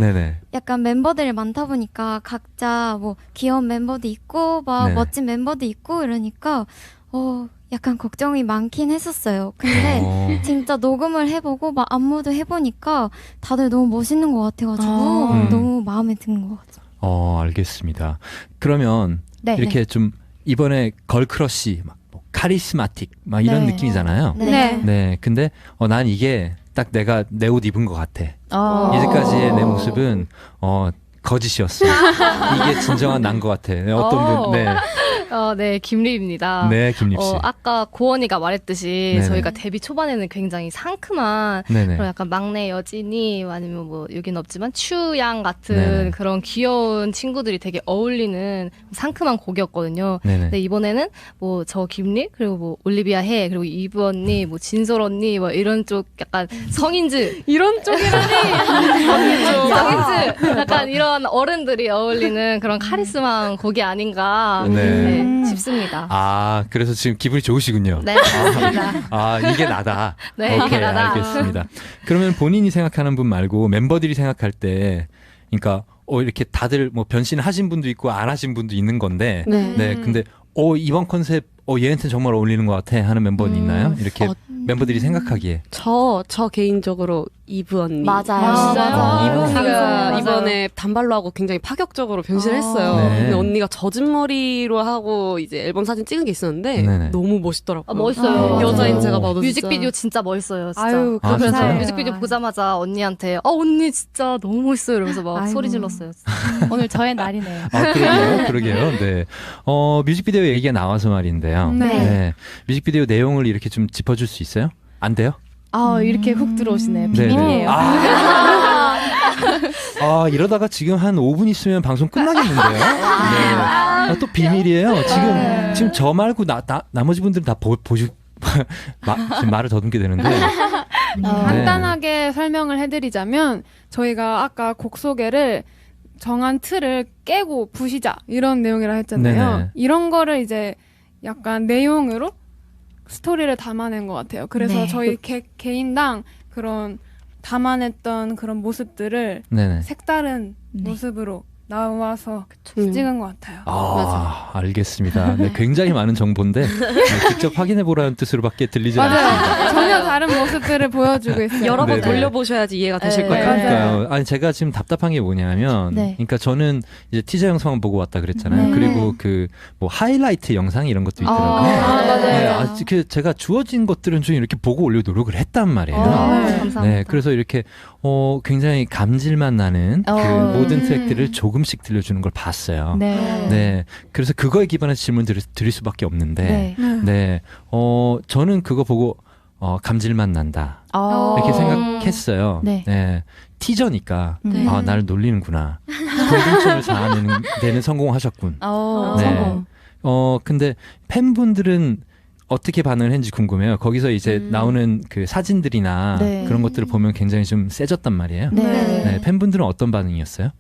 약간 멤버들이 많다 보니까 각자 귀여운 멤버도 있고 멋진 멤버도 있고 이러니까 약간 걱정이 많긴 했었어요. 근데 진짜 녹음을 해보고 안무도 해보니까 다들 너무 멋있는 것 같아가지고 너무 마음에 드는 것 같아요. 알겠습니다. 그러면 이렇게 좀 이번에 걸크러쉬, 카리스마틱 이런 느낌이잖아요. 네. 근데 난 이게 딱 내가 내 옷 입은 것 같아. 이제까지의 내 모습은 거짓이었어. 이게 진정한 난 것 같아. 어떤 분, 네, 김립입니다. 네, 김립 씨. 아까 고원이가 말했듯이 네네. 저희가 데뷔 초반에는 굉장히 상큼한 네네. 그런 약간 막내 여진이 아니면 뭐 여긴 없지만 추양 같은 네네. 그런 귀여운 친구들이 되게 어울리는 상큼한 곡이었거든요. 네네. 근데 이번에는 뭐 저 김립 그리고 뭐 올리비아 해 그리고 이브 언니 뭐 진솔 언니 뭐 이런 쪽 약간 성인즈 이런 쪽이라니 성인즈 약간 이런 어른들이 어울리는 그런 카리스마한 곡이 아닌가 싶습니다. 아, 그래서 지금 기분이 좋으시군요. 네, 맞습니다. 이게 나다. 네, 오케이, 이게 나다. 알겠습니다. 그러면 본인이 생각하는 분 말고 멤버들이 생각할 때, 그러니까 이렇게 다들 뭐 변신하신 분도 있고 안 하신 분도 있는 건데, 네, 근데 이번 컨셉 얘한테는 정말 어울리는 것 같아 하는 멤버는 있나요? 이렇게 멤버들이 생각하기에. 저 개인적으로 이브 언니. 맞아요. 이브 언니가 이번에 단발로 하고 굉장히 파격적으로 변신을 했어요. 네. 근데 언니가 젖은 머리로 하고 이제 앨범 사진 찍은 게 있었는데 네네. 너무 멋있더라고요. 멋있어요. 여자인 제가 봐도 뮤직비디오 진짜 멋있어요. 진짜. 아유, 그래서 진짜요? 뮤직비디오 보자마자 언니한테 언니 진짜 너무 멋있어요. 이러면서 막 소리 질렀어요. 오늘 저의 날이네요. 그러게요. 네. 뮤직비디오 얘기가 나와서 말인데요. 네. 뮤직비디오 내용을 이렇게 좀 짚어줄 수 있어요? 안 돼요? 이렇게 훅 들어오시네. 네네. 비밀이에요. 이러다가 지금 한 5분 있으면 방송 끝나겠는데요? 네. 또 비밀이에요. 지금 저 말고 나머지 분들은 다 보시, 지금 말을 더듬게 되는데. 간단하게 설명을 해드리자면 저희가 아까 곡 소개를 정한 틀을 깨고 부시자 이런 내용이라 했잖아요. 네네. 이런 거를 이제 약간 내용으로 스토리를 담아낸 것 같아요. 그래서 저희 개인당 그런 담아냈던 그런 모습들을 색다른 모습으로 나와서 찍은 것 같아요. 맞아. 알겠습니다. 네, 굉장히 많은 정보인데 직접 확인해보라는 뜻으로밖에 들리지 맞아요. 않습니다. 전혀 다른 모습들을 보여주고 있어요. 여러 번 돌려보셔야지 이해가 되실 거예요. 그러니까요. 아니 제가 지금 답답한 게 뭐냐면, 그러니까 저는 이제 티저 영상을 보고 왔다 그랬잖아요. 그리고 그 뭐 하이라이트 영상 이런 것도 있더라고요. 맞아요. 제가 주어진 것들은 좀 이렇게 보고 올려 노력을 했단 말이에요. 감사합니다. 네, 그래서 이렇게 굉장히 감질맛 나는 그 모든 트랙들을 조금씩 들려주는 걸 봤어요. 네, 그래서 그거에 기반해서 질문 드릴 수밖에 없는데, 저는 그거 보고 감질맛 난다 이렇게 생각했어요. 네, 티저니까 날 놀리는구나. 공동점을 자아내는 데는 성공하셨군. 네. 근데 팬분들은 어떻게 반응을 했는지 궁금해요. 거기서 이제 나오는 그 사진들이나 그런 것들을 보면 굉장히 좀 세졌단 말이에요. 네, 팬분들은 어떤 반응이었어요?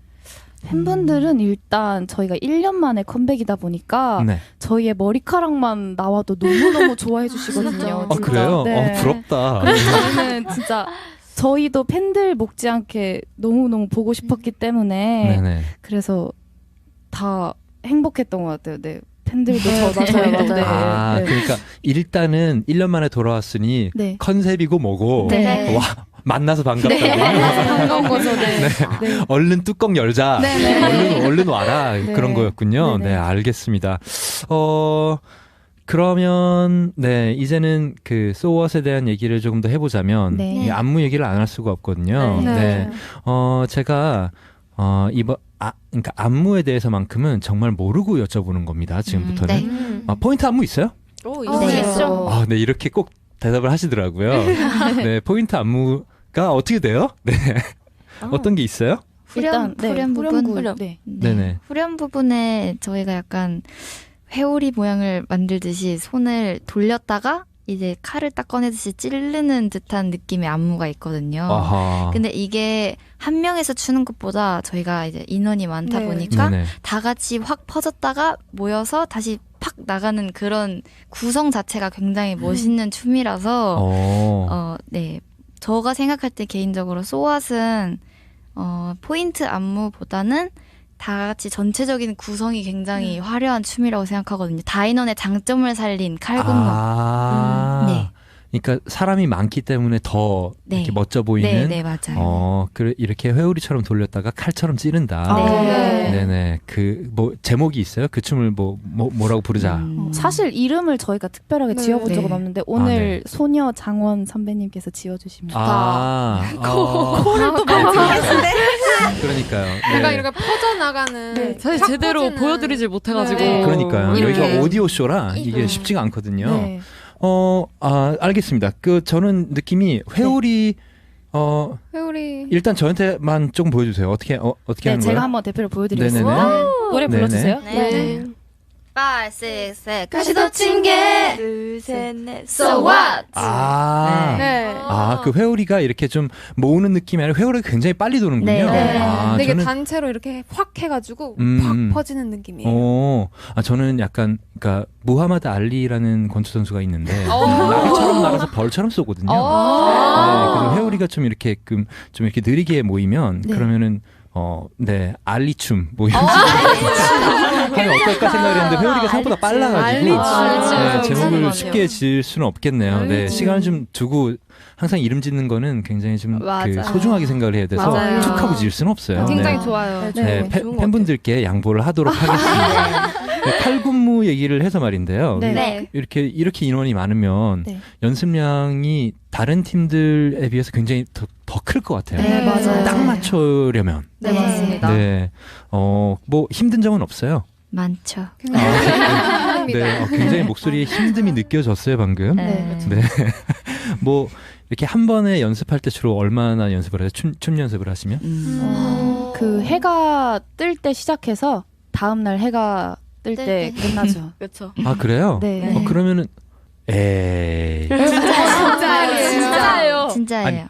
팬분들은 일단 저희가 1년 만에 컴백이다 보니까 저희의 머리카락만 나와도 너무너무 좋아해 주시거든요. 그래요? 부럽다. 그래서 저희는 진짜 저희도 팬들 못지않게 너무너무 보고 싶었기 때문에 그래서 다 행복했던 것 같아요. 네. 팬들도 맞아요. 그러니까 일단은 1년 만에 돌아왔으니 컨셉이고 뭐고 와 만나서 반갑다고. 반가운 거죠. 얼른 뚜껑 열자. 얼른 와라. 그런 거였군요. 네, 알겠습니다. 그러면 이제는 그 So What에 대한 얘기를 조금 더 해보자면 이 안무 얘기를 안 할 수가 없거든요. 제가 그러니까 안무에 대해서만큼은 정말 모르고 여쭤보는 겁니다. 지금부터는. 포인트 안무 있어요? 있죠. 네, 이렇게 꼭 대답을 하시더라고요. 네, 포인트 안무가 어떻게 돼요? 네. 어떤 게 있어요? 후렴 부분. 후렴 부분에 저희가 약간 회오리 모양을 만들듯이 손을 돌렸다가 이제 칼을 딱 꺼내듯이 찌르는 듯한 느낌의 안무가 있거든요. 근데 이게 한 명에서 추는 것보다 저희가 이제 인원이 많다 보니까 다 같이 확 퍼졌다가 모여서 다시 팍 나가는 그런 구성 자체가 굉장히 멋있는 춤이라서 저가 생각할 때 개인적으로 소왓은 포인트 안무보다는 다 같이 전체적인 구성이 굉장히 화려한 춤이라고 생각하거든요. 다인원의 장점을 살린 칼군무. 그러니까 사람이 많기 때문에 더 이렇게 멋져 보이는. 맞아요. 이렇게 회오리처럼 돌렸다가 칼처럼 찌른다. 네네. 그 뭐 제목이 있어요? 그 춤을 뭐라고 부르자. 사실 이름을 저희가 특별하게 지어본 적은 없는데 오늘 소녀 장원 선배님께서 지어주시면 코를 또 만지겠는데. 그러니까요. 약간 이렇게 퍼져나가는. 사실 제대로 보여드리질 못해가지고. 그러니까요. 여기가 오디오 쇼라 이게 쉽지가 않거든요. 알겠습니다. 저는 느낌이 회오리 일단 저한테만 조금 보여주세요. 어떻게 하는 거예요? 제가 한번 대표를 보여드리겠습니다. 노래 불러주세요. 네. 5, 6, 7 가시 덮친 게 둘, 셋, 넷 So what? 그 회오리가 이렇게 좀 모으는 느낌이 아니라 회오리가 굉장히 빨리 도는군요. 근데 이게 단체로 이렇게 확 해가지고 확 퍼지는 느낌이에요. 저는 약간 그러니까 무하마드 알리라는 권투 선수가 있는데 나비처럼 날아서 벌처럼 쏘거든요. 그래서 회오리가 좀 이렇게 느리게 모이면 그러면은 알리춤 뭐 이런 식으로 하면 어떨까 생각을 했는데 회오리가 생각보다 빨라가지고 제목을 쉽게 지을 수는 없겠네요. 네, 시간을 좀 두고 항상 이름 짓는 거는 굉장히 좀 소중하게 생각을 해야 돼서 툭 하고 지을 수는 없어요. 굉장히 좋아요. 팬분들께 양보를 하도록 하겠습니다. 칼군무 얘기를 해서 말인데요. 이렇게 인원이 많으면 연습량이 다른 팀들에 비해서 굉장히 더 클 것 같아요. 맞아요. 딱 맞추려면. 네, 맞습니다. 뭐 힘든 점은 없어요. 많죠. 굉장히 목소리에 힘듦이 느껴졌어요 방금. 뭐 이렇게 한 번에 연습할 때 주로 얼마나 연습을 해요? 춤 연습을 하시면? 그 해가 뜰 때 시작해서 다음 날 해가 뜰 때 끝나죠. 그렇죠. 아 그래요? 네. 그러면은 진짜예요. 진짜예요.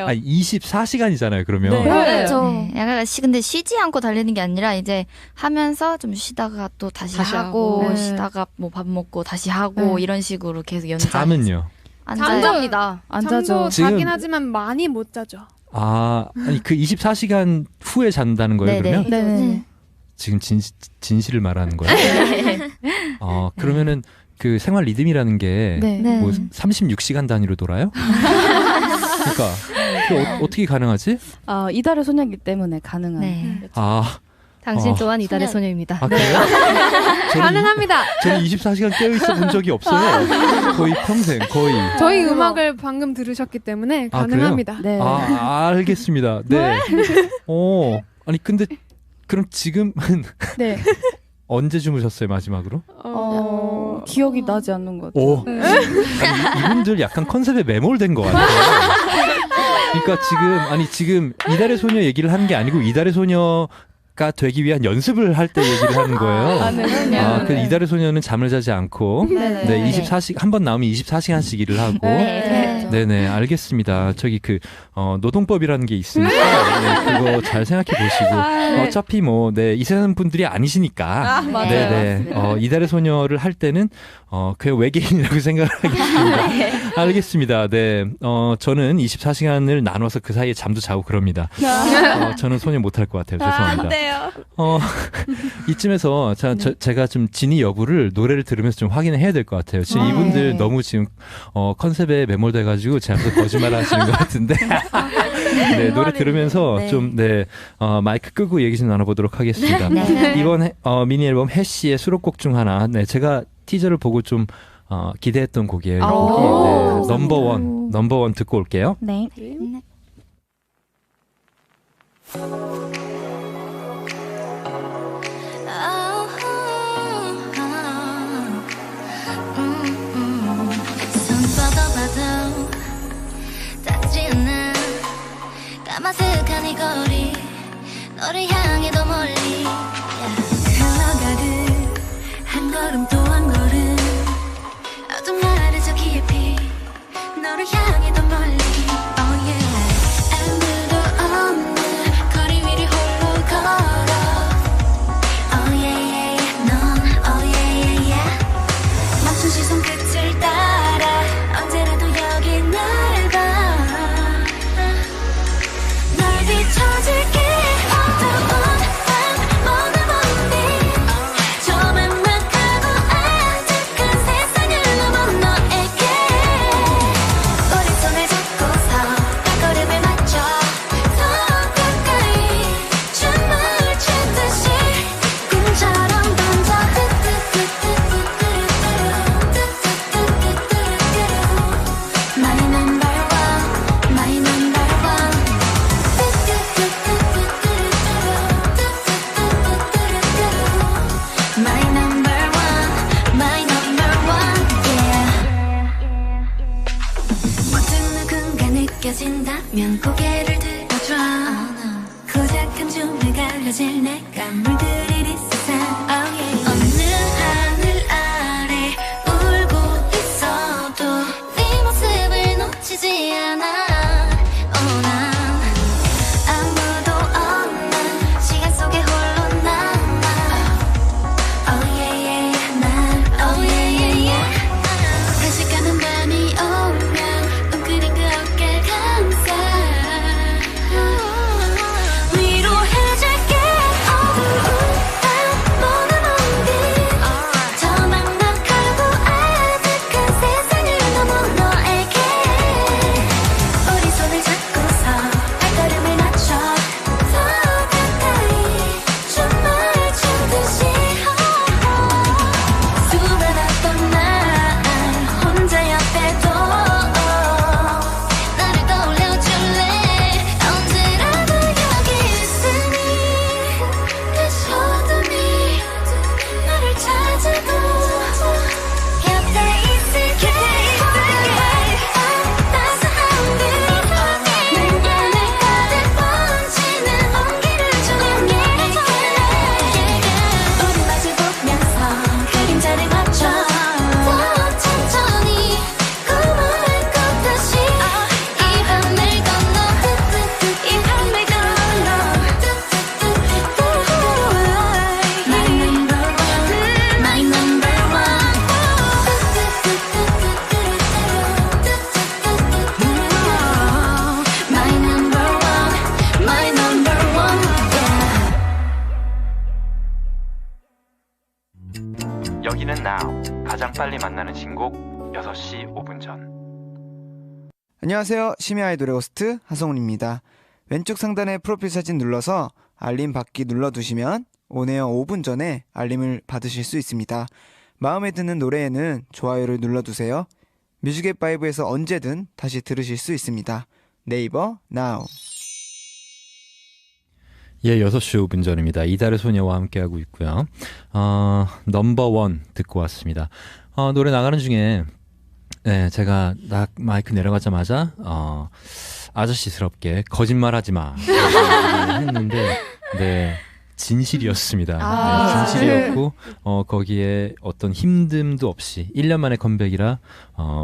24시간이잖아요, 그러면. 그렇죠. 약간 근데 쉬지 않고 달리는 게 아니라 이제 하면서 좀 쉬다가 또 다시 하고 쉬다가 뭐 밥 먹고 다시 하고 이런 식으로 계속 연장. 잠은요? 안 잡니다. 안 자죠. 잠도 자긴 하지만 많이 못 자죠. 아니 그 24시간 후에 잔다는 거예요, 그러면? 네. 지금 진실을 말하는 거예요? 그러면은 그 생활 리듬이라는 게 뭐 36시간 단위로 돌아요? 그러니까 어떻게 가능하지? 이달의 소녀이기 때문에 가능한. 당신 또한 이달의 소녀입니다. 그래요? 가능합니다. 저는 24시간 깨어있어 본 적이 없어요. 거의 평생, 거의. 저희 음악을 방금 들으셨기 때문에 가능합니다. 네. 알겠습니다. 네. 아니 근데 그럼 지금은 언제 주무셨어요 마지막으로? 기억이 나지 않는 것 같아요. 이분들 약간 컨셉에 매몰된 것 같아요. 그러니까 지금 이달의 소녀 얘기를 하는 게 아니고 이달의 소녀가 되기 위한 연습을 할 때 얘기를 하는 거예요. 그 이달의 소녀는 잠을 자지 않고 24시간 한 번 나오면 24시간씩 일을 하고 네네 알겠습니다. 저기 노동법이라는 게 있으니까 그거 잘 생각해 보시고 어차피 이 세상 분들이 아니시니까 이달의 소녀를 할 때는 그냥 외계인이라고 생각을 하겠습니다. 알겠습니다. 네, 저는 24시간을 나눠서 그 사이에 잠도 자고 그럽니다. 저는 소녀 못할 것 같아요. 죄송합니다. 이쯤에서 제가 좀 진위 여부를 노래를 들으면서 좀 확인을 해야 될 것 같아요. 지금 이분들 너무 지금 컨셉에 매몰돼가지고 제 앞에서 거짓말 하시는 것 같은데 노래 들으면서 좀 마이크 끄고 얘기 좀 나눠보도록 하겠습니다. 이번 미니 앨범 해시의 수록곡 중 하나 제가 티저를 보고 좀 기대했던 곡이에요. 넘버원 듣고 올게요. 네. 까마득한 이 거리 너를 향해 더 멀리 흘러가듯 한 걸음 또 한 걸음 어둠 아래 저 깊이 너를 향해 더 멀리 Oh yeah 아무도 없는 거리 위를 홀로 걸어 Oh yeah yeah 넌 Oh yeah yeah yeah 멈춘 시선 끝을 따라 언제라도 여기 날 봐 비춰줄게 어두운 밤 오늘 먼 빛 저 막막하고 느껴진다면 고개를 들어줘 고작한 줌에 가려질 내가 물들일 이 세상 어느 하늘 아래 울고 있어도 네 모습을 놓치지 않아 난 아무도 없는 시간 속에 홀로 남아 Oh yeah yeah 난 Oh yeah yeah yeah 다시 가는 밤이 오면 웅크린 그 어깨 감싸 위로해줄게 어두운 밤 모든 온빛 저 막막하고 아득한 세상을 넘어 너에게 우리 손을 잡고서 발걸음을 낮춰 더 가까이 춤을 추듯이 수많았던 날 혼자 옆에도 나를 떠올려줄래 언제라도 여기 있으니 다시 어둠이 나를 찾아도 곁에 있을게 따스한 빛 내 안에 가득 번지는 온기를 주는 우리 마주 보면서 그림자를 맞춰 더 천천히 꿈을 꿔 다시 이 밤을 건너 이 밤을 건너 My number one My number one My number one My number one yeah 여기는 Now 가장 빨리 만나는 신곡 6시 5분 전. 안녕하세요. 심야 아이돌의 호스트 하성훈입니다. 왼쪽 상단의 프로필 사진 눌러서 알림 받기 눌러두시면 온에어 5분 전에 알림을 받으실 수 있습니다. 마음에 드는 노래에는 좋아요를 눌러두세요. 뮤직앱 바이브에서 언제든 다시 들으실 수 있습니다. 네이버 Now. 예, 6시 5분 전입니다. 이달의 소녀와 함께하고 있고요. 넘버원 듣고 왔습니다. 노래 나가는 중에 네, 제가 마이크 내려가자마자 아저씨스럽게 거짓말하지 마 했는데 네, 진실이었습니다. 네, 진실이었고 거기에 어떤 힘듦도 없이 1년 만에 컴백이라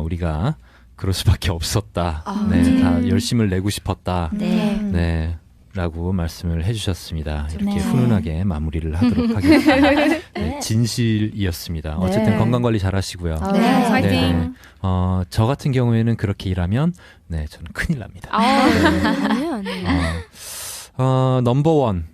우리가 그럴 수밖에 없었다. 네, 다 열심을 내고 싶었다. 네. 라고 말씀을 해주셨습니다. 이렇게 훈훈하게 마무리를 하도록 하겠습니다. 네, 진실이었습니다. 어쨌든 건강관리 잘 하시고요. 파이팅. 저 같은 경우에는 그렇게 일하면 네, 저는 큰일 납니다. 아니에요. 넘버원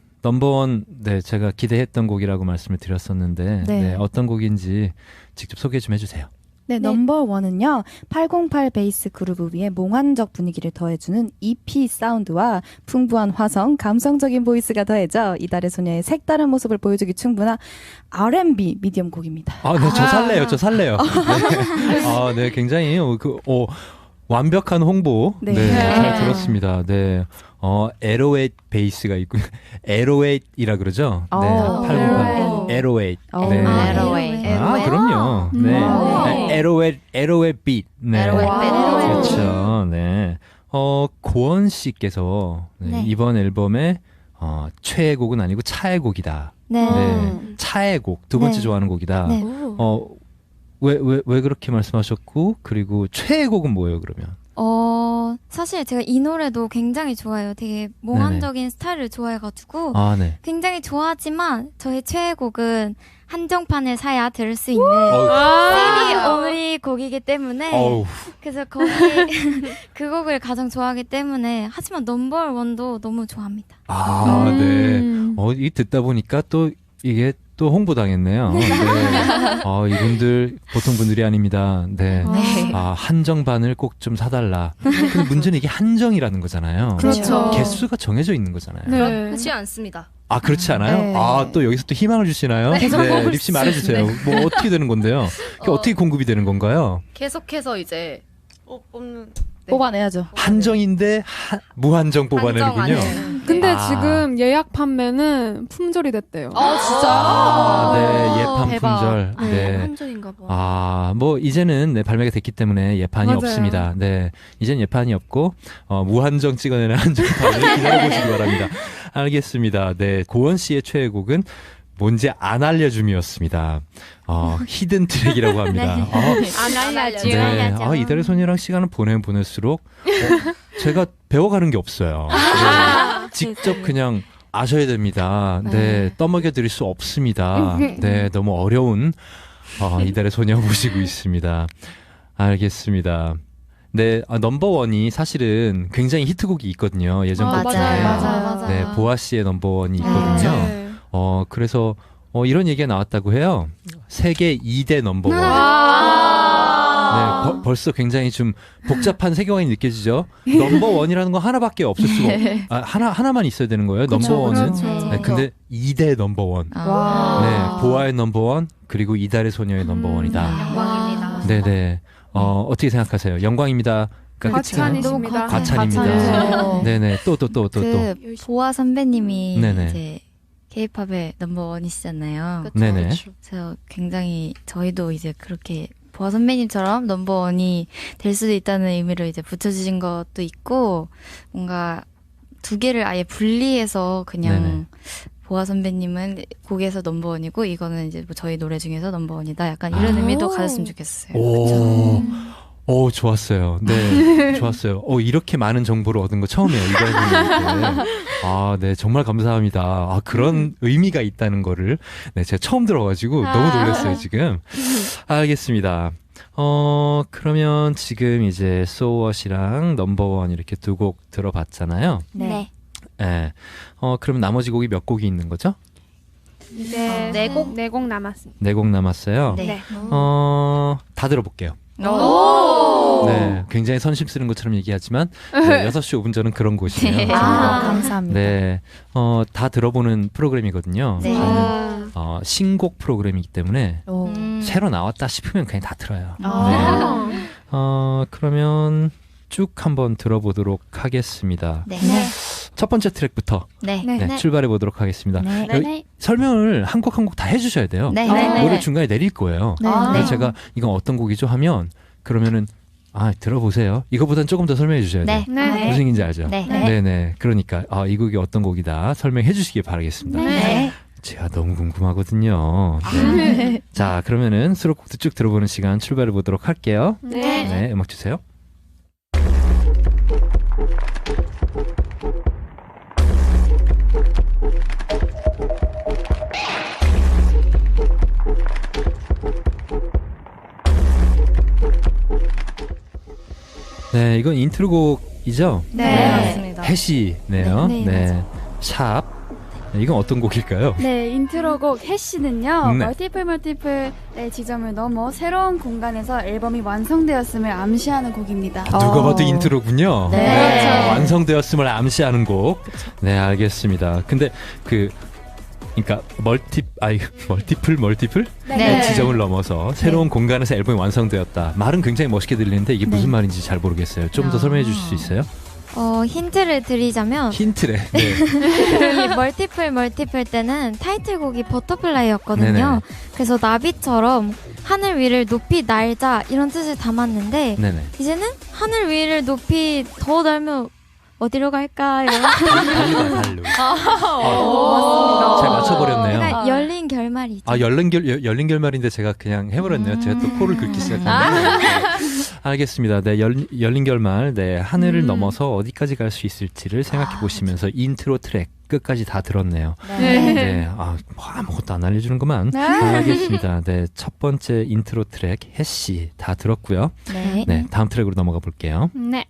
네, 제가 기대했던 곡이라고 말씀을 드렸었는데 네, 어떤 곡인지 직접 소개 좀 해주세요. 네, 넘버원은요 808 베이스 그루브 위에 몽환적 분위기를 더해주는 EP 사운드와 풍부한 화성, 감성적인 보이스가 더해져 이달의 소녀의 색다른 모습을 보여주기 충분한 R&B 미디엄 곡입니다. 네, 저 살래요. 네. 네, 굉장히 완벽한 홍보. 네, 잘 들었습니다. 네. 에로웨이트 베이스가 있고 에로웨이트이라 그러죠. 네. 808 에로웨이트. 네. 그럼요. 네. 에로웨이트 비트. 네. 그렇죠. 네. 고원 씨께서 네. 이번 앨범의 최애곡은 아니고 차애곡이다. 네. 차애곡 두 번째 좋아하는 곡이다. 네. 왜 그렇게 말씀하셨고 그리고 최애곡은 뭐예요, 그러면? 사실 제가 이 노래도 굉장히 좋아해요. 되게 몽환적인 스타일을 좋아해가지고 굉장히 좋아하지만 저의 최애곡은 한정판을 사야 들을 수 있는 CD only 곡이기 때문에 그래서 그 곡을 가장 좋아하기 때문에 하지만 넘버원도 너무 좋아합니다. 네. 이 듣다 보니까 또 이게 또 홍보당했네요. 네. 이분들 보통 분들이 아닙니다. 네. 한정반을 꼭 좀 사달라. 근데 문제는 이게 한정이라는 거잖아요. 그렇죠. 개수가 정해져 있는 거잖아요. 그렇지 않습니다. 그렇지 않아요? 네. 또 여기서 또 희망을 주시나요? 네, 립씨 말해주세요. 뭐 어떻게 되는 건데요? 어떻게 공급이 되는 건가요? 계속해서 이제 뽑는 뽑아내야죠. 한정인데 무한정 뽑아내는군요. 근데 지금 예약 판매는 품절이 됐대요. 진짜? 네, 예판 대박. 품절. 네. 한정인가 봐. 뭐 이제는 네, 발매가 됐기 때문에 예판이 맞아요. 없습니다. 네, 이젠 예판이 없고 무한정 찍어내는 한정판을 기다려보시기 바랍니다. 알겠습니다. 네, 고원 씨의 최애곡은 뭔지 안 알려줌이었습니다. 히든 트랙이라고 합니다. 안 알려줘. 네, 이달의 소녀랑 시간을 보내면 보낼수록 제가 배워가는 게 없어요. 네, 직접 그냥 아셔야 됩니다. 네, 떠먹여 드릴 수 없습니다. 네, 너무 어려운 이달의 소녀 모시고 있습니다. 알겠습니다. 네, 넘버원이 사실은 굉장히 히트곡이 있거든요. 예전부터. 맞아요. 네, 보아 씨의 넘버원이 있거든요. 그래서 이런 얘기가 나왔다고 해요. 세계 2대 넘버원. 네, 벌써 굉장히 좀 복잡한 세계관이 느껴지죠. 넘버원이라는 거 하나밖에 없을 수가 하나만 있어야 되는 거예요. 넘버원은. 네, 근데 2대 넘버원. 네, 보아의 넘버원 그리고 이달의 소녀의 넘버원이다. 영광입니다. 네네. 어떻게 생각하세요? 영광입니다. 과찬이십니다. 과찬입니다. 네네. 또. 보아 선배님이 네네. 이제 K-팝의 넘버원이시잖아요. 네네. 그래서 굉장히 저희도 이제 그렇게 보아 선배님처럼 넘버원이 될 수도 있다는 의미로 이제 붙여주신 것도 있고 뭔가 두 개를 아예 분리해서 그냥 네네. 보아 선배님은 곡에서 넘버원이고 이거는 이제 뭐 저희 노래 중에서 넘버원이다. 약간 이런 의미도 가졌으면 좋겠어요. 오, 좋았어요. 네, 좋았어요. 이렇게 많은 정보를 얻은 거 처음이에요. 이달분한테. 네, 정말 감사합니다. 그런 의미가 있다는 거를 네, 제가 처음 들어가지고 너무 놀랐어요, 지금. 알겠습니다. 그러면 지금 이제 So What이랑 넘버원 이렇게 두 곡 들어봤잖아요. 네. 네. 그럼 나머지 곡이 몇 곡이 있는 거죠? 네 곡 남았습니다. 4곡 남았어요. 네. 다 들어볼게요. 오! 네, 굉장히 선심 쓰는 것처럼 얘기하지만 네, 6시 5분 전은 그런 곳이에요. 네. 감사합니다. 네, 다 들어보는 프로그램이거든요. 네. 저희는 신곡 프로그램이기 때문에 새로 나왔다 싶으면 그냥 다 들어요. 네. 그러면 쭉 한번 들어보도록 하겠습니다. 네. 첫 번째 트랙부터 네. 출발해 보도록 하겠습니다. 네. 여기 설명을 한 곡 한 곡 다 해주셔야 돼요. 네. 노래 중간에 내릴 거예요. 그래서 제가 이건 어떤 곡이죠 하면 그러면은 들어보세요. 이거보다는 조금 더 설명해 주셔야 돼요. 무슨 얘기인지 알죠? 네네. 그러니까 이 곡이 어떤 곡이다 설명해 주시길 바라겠습니다. 네. 제가 너무 궁금하거든요. 네. 자, 그러면은 수록곡도 쭉 들어보는 시간 출발해 보도록 할게요. 네, 음악 주세요. 네, 이건 인트로곡이죠? 네, 맞습니다. 해시네요. 네. 샵. 이건 어떤 곡일까요? 네, 인트로곡 해시는요. 네. 멀티플의 지점을 넘어 새로운 공간에서 앨범이 완성되었음을 암시하는 곡입니다. 누가 봐도 인트로군요. 네. 네. 완성되었음을 암시하는 곡. 네, 알겠습니다. 근데 그러니까 멀티플? 네. 지점을 넘어서 새로운 공간에서 앨범이 완성되었다. 말은 굉장히 멋있게 들리는데 이게 무슨 말인지 잘 모르겠어요. 좀 더 설명해 주실 수 있어요? 힌트를 드리자면 힌트래. 네. 이 멀티플 때는 타이틀곡이 버터플라이였거든요. 네네. 그래서 나비처럼 하늘 위를 높이 날자 이런 뜻을 담았는데 네네. 이제는 하늘 위를 높이 더 날면 어디로 갈까요? 달로. 잘 맞춰버렸네요. 그러니까 열린 결말이죠. 열린 결말인데 제가 그냥 해버렸네요. 제가 또 코를 긁기 시작했는데. 알겠습니다. 네, 열린 결말. 네, 하늘을 넘어서 어디까지 갈 수 있을지를 생각해 보시면서 인트로 트랙 끝까지 다 들었네요. 네. 뭐 아무것도 안 알려주는구만. 알겠습니다. 네, 첫 번째 인트로 트랙 해시 다 들었고요. 네, 다음 트랙으로 넘어가 볼게요. 네.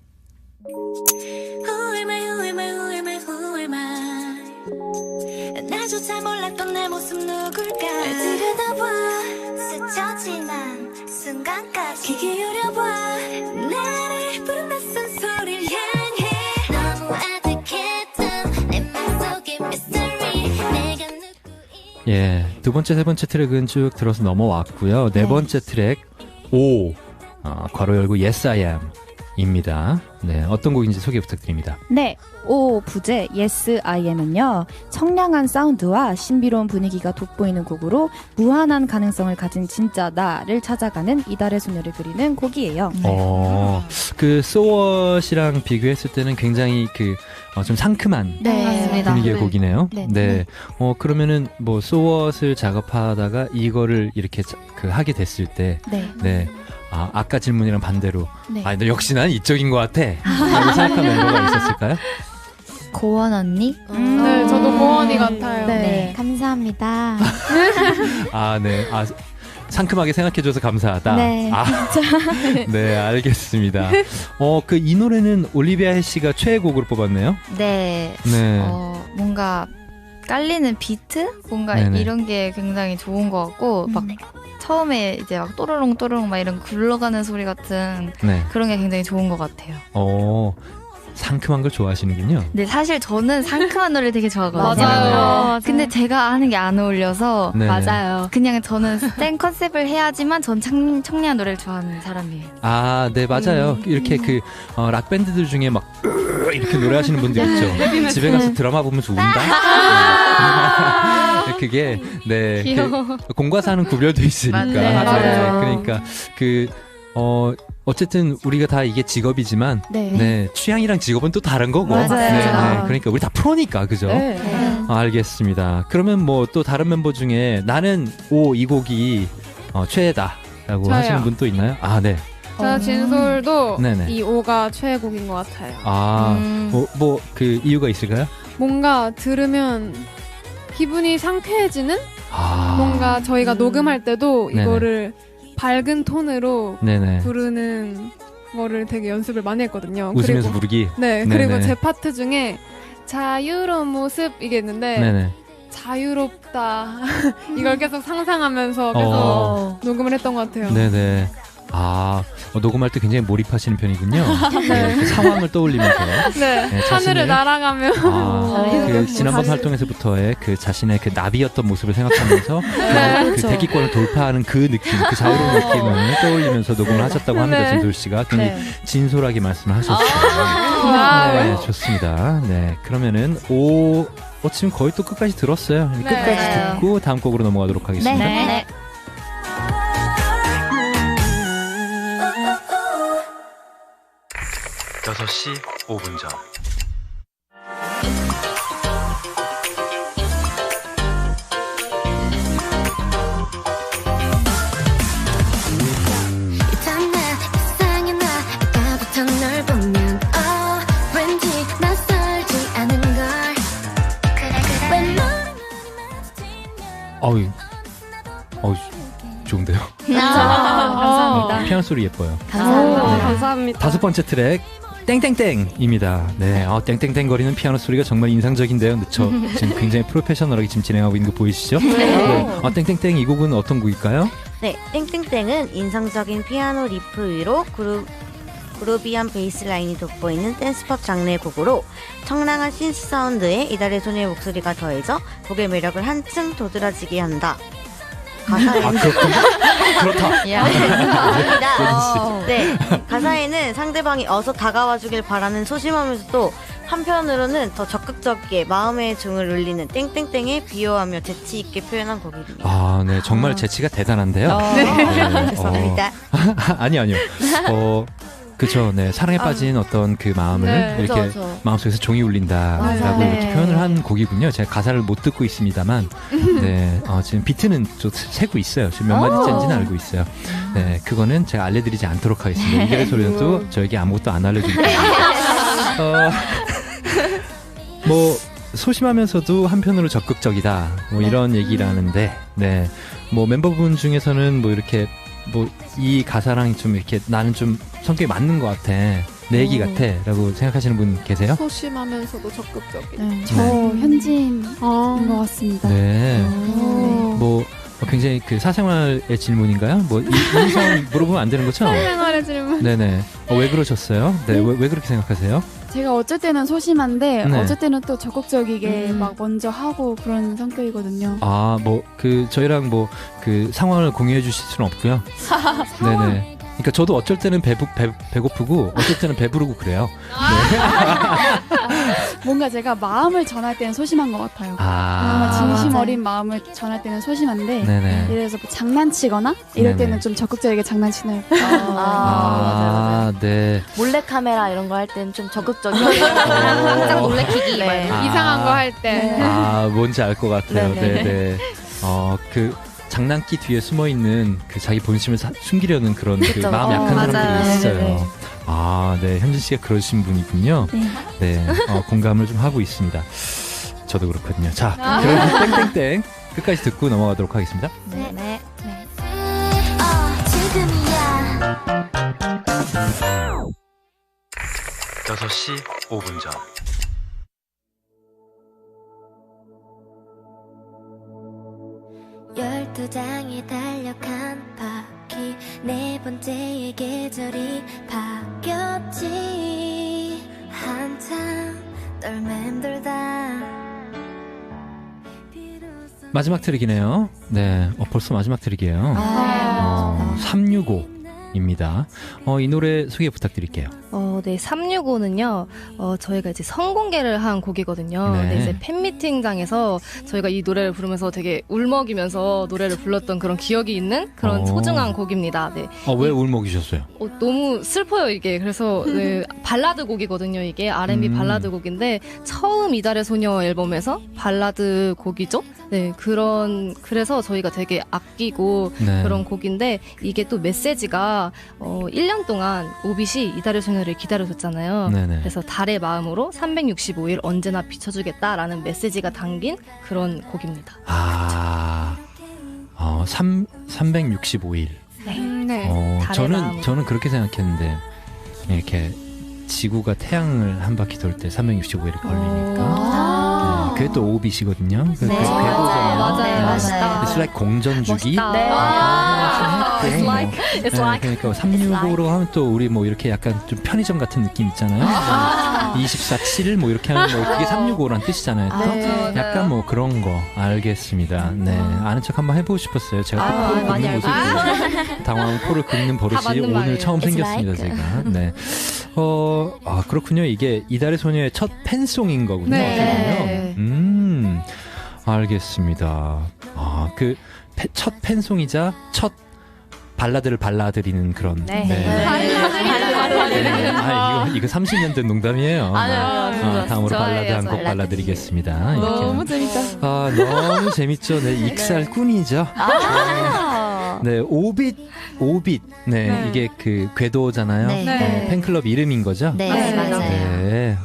나조차 몰랐던 내 모습 누굴까 들여다봐 스쳐 지난 순간까지 귀 기울여봐 나를 부른 낯선 소리를 향해 너무 아득했던 내 맘속의 미스터리 내가 누구인지 예, 두 번째, 세 번째 트랙은 쭉 들어서 넘어왔고요. 네 번째 트랙 오 괄호 열고 Yes I Am 입니다. 네, 어떤 곡인지 소개 부탁드립니다. 네, 오 부제 Yes I Am은요 청량한 사운드와 신비로운 분위기가 돋보이는 곡으로 무한한 가능성을 가진 진짜 나를 찾아가는 이달의 소녀를 그리는 곡이에요. 그 So What이랑 비교했을 때는 굉장히 좀 상큼한 분위기의 곡이네요. 네. 그러면은 뭐 So What을 작업하다가 이거를 이렇게 하게 됐을 때, 아까 질문이랑 반대로, 너 역시 난 이쪽인 것 같아. 라고 생각한 멤버가 있었을까요? 고원 언니? 네, 저도 고원이 같아요. 네, 감사합니다. 네. 상큼하게 생각해줘서 감사하다. 네. 네, 알겠습니다. 이 노래는 올리비아 해시가 최애곡으로 뽑았네요? 네. 뭔가 깔리는 비트? 뭔가 이런 게 굉장히 좋은 것 같고, 막 처음에 이제 막 또르릉 막 이런 굴러가는 소리 같은 그런 게 굉장히 좋은 것 같아요. 상큼한 걸 좋아하시는군요. 네, 사실 저는 상큼한 노래 되게 좋아하거든요. 맞아요. 근데 제가 하는 게 안 어울려서 맞아요. 그냥 저는 땡 컨셉을 해야지만 전 청량한 노래를 좋아하는 사람이에요. 네, 맞아요. 이렇게 락 밴드들 중에 막 이렇게 노래하시는 분들 있죠. 집에 가서 드라마 보면서 운다. 그게 공과 사는 구별도 있으니까. 그러니까 어쨌든 우리가 다 이게 직업이지만 취향이랑 직업은 또 다른 거고. 그러니까 우리 다 프로니까, 그죠? 알겠습니다. 그러면 뭐 또 다른 멤버 중에 나는 이 곡이 최애다라고 하시는 분 또 있나요? 네. 저 진솔도 이 5가 최애곡인 것 같아요. 그 이유가 있을까요? 뭔가 들으면 기분이 상쾌해지는? 뭔가 저희가 녹음할 때도 이거를 밝은 톤으로 부르는 거를 되게 연습을 많이 했거든요. 웃으면서 부르기? 그리고 제 파트 중에 자유로운 모습 이게 있는데 자유롭다 이걸 계속 상상하면서 계속 녹음을 했던 것 같아요. 네네. 녹음할 때 굉장히 몰입하시는 편이군요. 그 상황을 떠올리면서. 하늘을 날아가며. 지난번 활동에서부터의 자신의 나비였던 모습을 생각하면서 그 대기권을 돌파하는 그 느낌, 그 자유로운 느낌을 떠올리면서 녹음을 하셨다고 합니다. 진솔 씨가 굉장히 진솔하게 말씀을 하셨어요. 좋습니다. 그러면은 지금 거의 또 끝까지 들었어요. 끝까지 듣고 다음 곡으로 넘어가도록 하겠습니다. 6시 5분 전. 좋은데요? 감사합니다. 피아노 소리 예뻐요. 감사합니다. 5번째 트랙 땡땡땡입니다. 땡땡땡 거리는 피아노 소리가 정말 인상적인데요. 저 지금 굉장히 프로페셔널하게 지금 진행하고 있는 거 보이시죠? 땡땡땡 이 곡은 어떤 곡일까요? 네, 땡땡땡은 인상적인 피아노 리프 위로 그루비한 베이스 라인이 돋보이는 댄스팝 장르의 곡으로 청량한 신스 사운드에 이달의 소녀의 목소리가 더해져 곡의 매력을 한층 도드라지게 한다. 그렇다. 가사에는 상대방이 어서 다가와주길 바라는 소심하면서도 한편으로는 더 적극적이게 마음의 중을 울리는 땡땡땡에 비유하며 재치 있게 표현한 곡입니다. 네, 정말 재치가 대단한데요. 감사합니다. 아니요. 그쵸, 사랑에 빠진 어떤 그 마음을 이렇게 마음속에서 종이 울린다라고 이렇게 표현을 한 곡이군요. 제가 가사를 못 듣고 있습니다만, 지금 비트는 좀 세고 있어요. 지금 몇 마디째인지는 알고 있어요. 그거는 제가 알려드리지 않도록 하겠습니다. 이달의 소리는 또 저에게 아무것도 안 알려드릴게요. 소심하면서도 한편으로 적극적이다. 이런 얘기를 하는데, 멤버분 중에서는 이렇게 이 가사랑 좀 이렇게 나는 좀 성격이 맞는 것 같아. 내 얘기 같아. 라고 생각하시는 분 계세요? 소심하면서도 적극적인. 저 현지인인 것 같습니다. 굉장히 사생활의 질문인가요? 이상 물어보면 안 되는 거죠? 사생활의 질문. 네네. 왜 그러셨어요? 왜 그렇게 생각하세요? 제가 어쩔 때는 소심한데 어쩔 때는 또 적극적이게 막 먼저 하고 그런 성격이거든요. 저희랑 상황을 공유해 주실 수는 없고요. 네네. 그러니까 저도 어쩔 때는 배고프고 어쩔 때는 배부르고 그래요. 네. 뭔가 제가 마음을 전할 때는 소심한 것 같아요. 진심 맞아요. 어린 마음을 전할 때는 소심한데 네네. 예를 들어서 뭐 장난치거나 이럴 네네. 때는 좀 적극적이게 장난치는. 맞아요. 네. 몰래 카메라 이런 거 할 때는 좀 적극적이에요. 깜짝 놀래키기 네. 이상한 거 할 때. 뭔지 알 것 같아요. 네네. 네네. 그 장난기 뒤에 숨어 있는 그 자기 본심을 숨기려는 그런 그 그쵸. 마음 약한 사람들이 맞아요. 있어요. 네네. 네. 현진 씨가 그러신 분이군요. 네. 공감을 좀 하고 있습니다. 저도 그렇거든요. 자, 그럼 땡땡땡 끝까지 듣고 넘어가도록 하겠습니다. 네. 지금이야 6시 5분 전. 열두 장이 달려간 바퀴 네 번째의 계절이 바뀌었지 한참 떨맴돌다 마지막 트랙이네요. 네. 벌써 마지막 트랙이에요. 365입니다. 이 노래 소개 부탁드릴게요. 네, 365는요, 저희가 이제 선공개를 한 곡이거든요. 네. 근데 이제 팬미팅장에서 저희가 이 노래를 부르면서 되게 울먹이면서 노래를 불렀던 그런 기억이 있는 그런 소중한 곡입니다. 네. 왜 울먹이셨어요? 너무 슬퍼요, 이게. 그래서, 네, 발라드 곡이거든요, 이게. R&B 발라드 곡인데, 처음 이달의 소녀 앨범에서 발라드 곡이죠? 네, 그래서 저희가 되게 아끼고 네. 그런 곡인데, 이게 또 메시지가, 1년 동안 오빗이 이달의 소녀를 기다려줬잖아요. 네네. 그래서 달의 마음으로 365일 언제나 비춰주겠다라는 메시지가 담긴 그런 곡입니다. 365일. 네. 달의 마음으로. 저는 그렇게 생각했는데, 이렇게 지구가 태양을 한 바퀴 돌 때 365일이 걸리니까. 그게 또 오빗이거든요. 네, 맞아요. It's like 공전주기. 멋있다. 네. It's like. 그러니까 365로 하면 또 우리 뭐 이렇게 약간 좀 편의점 같은 느낌 있잖아요. 24/7 뭐 이렇게 하는 거 그게 365란 뜻이잖아요. 또 네. 약간 뭐 그런 거 알겠습니다. 네, 아는 척 한번 해보고 싶었어요. 제가 또 코를 긁는 모습이 당황 코를 긁는 버릇이 오늘 말이에요. 처음 It's 생겼습니다. like. 제가. 네. 그렇군요. 이게 이달의 소녀의 첫 팬송인 거군요. 네. 알겠습니다. 그 첫 팬송이자 첫 발라드를 발라드리는 그런. 네. 이거 30년 된 농담이에요. 다음으로 좋아요, 발라드 한 곡 좋아요. 발라드리겠습니다. 너무 재밌다. 너무 재밌죠. 네, 익살꾼이죠. 네, 오빗. 네, 이게 그 궤도잖아요. 네. 팬클럽 이름인 거죠? 네, 맞아요. 네.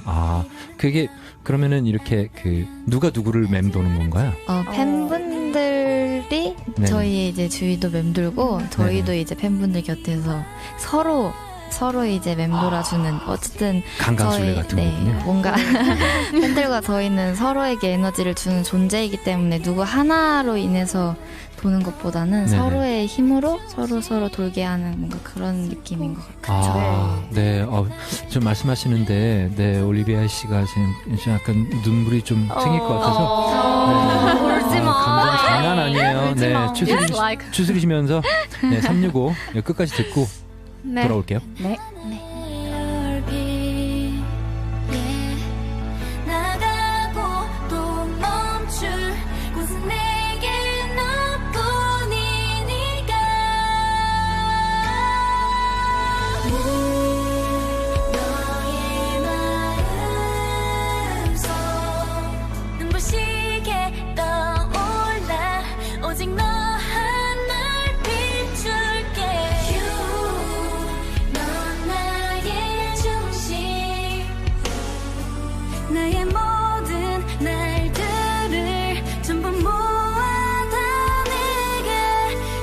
그게 그러면은 이렇게 그 누가 누구를 맴도는 건가요? 팬분들이 네. 저희 이제 주위도 맴돌고 저희도 네네. 이제 팬분들 곁에서 서로 이제 맴돌아주는 어쨌든 강강술래 같은 거군요. 뭔가 팬들과 저희는 서로에게 에너지를 주는 존재이기 때문에 누구 하나로 인해서 도는 것보다는 네네. 서로의 힘으로 서로 돌게 하는 뭔가 그런 느낌인 것 같아요. 네. 좀 말씀하시는데, 네, 올리비아 씨가 지금 약간 눈물이 좀 생길 것 같아서. 울지 마. 감정 장난 아니에요. 네, It's like. 추스리시면서, 네, 365 끝까지 듣고 돌아올게요. 열기 나가고 또 멈출 곳은 내게 너뿐이니까 너의 마음속 눈부시게 떠올라 오직 너 하나를 비출게 넌 나의 중심 나의 모든 날들을 전부 모아다 내게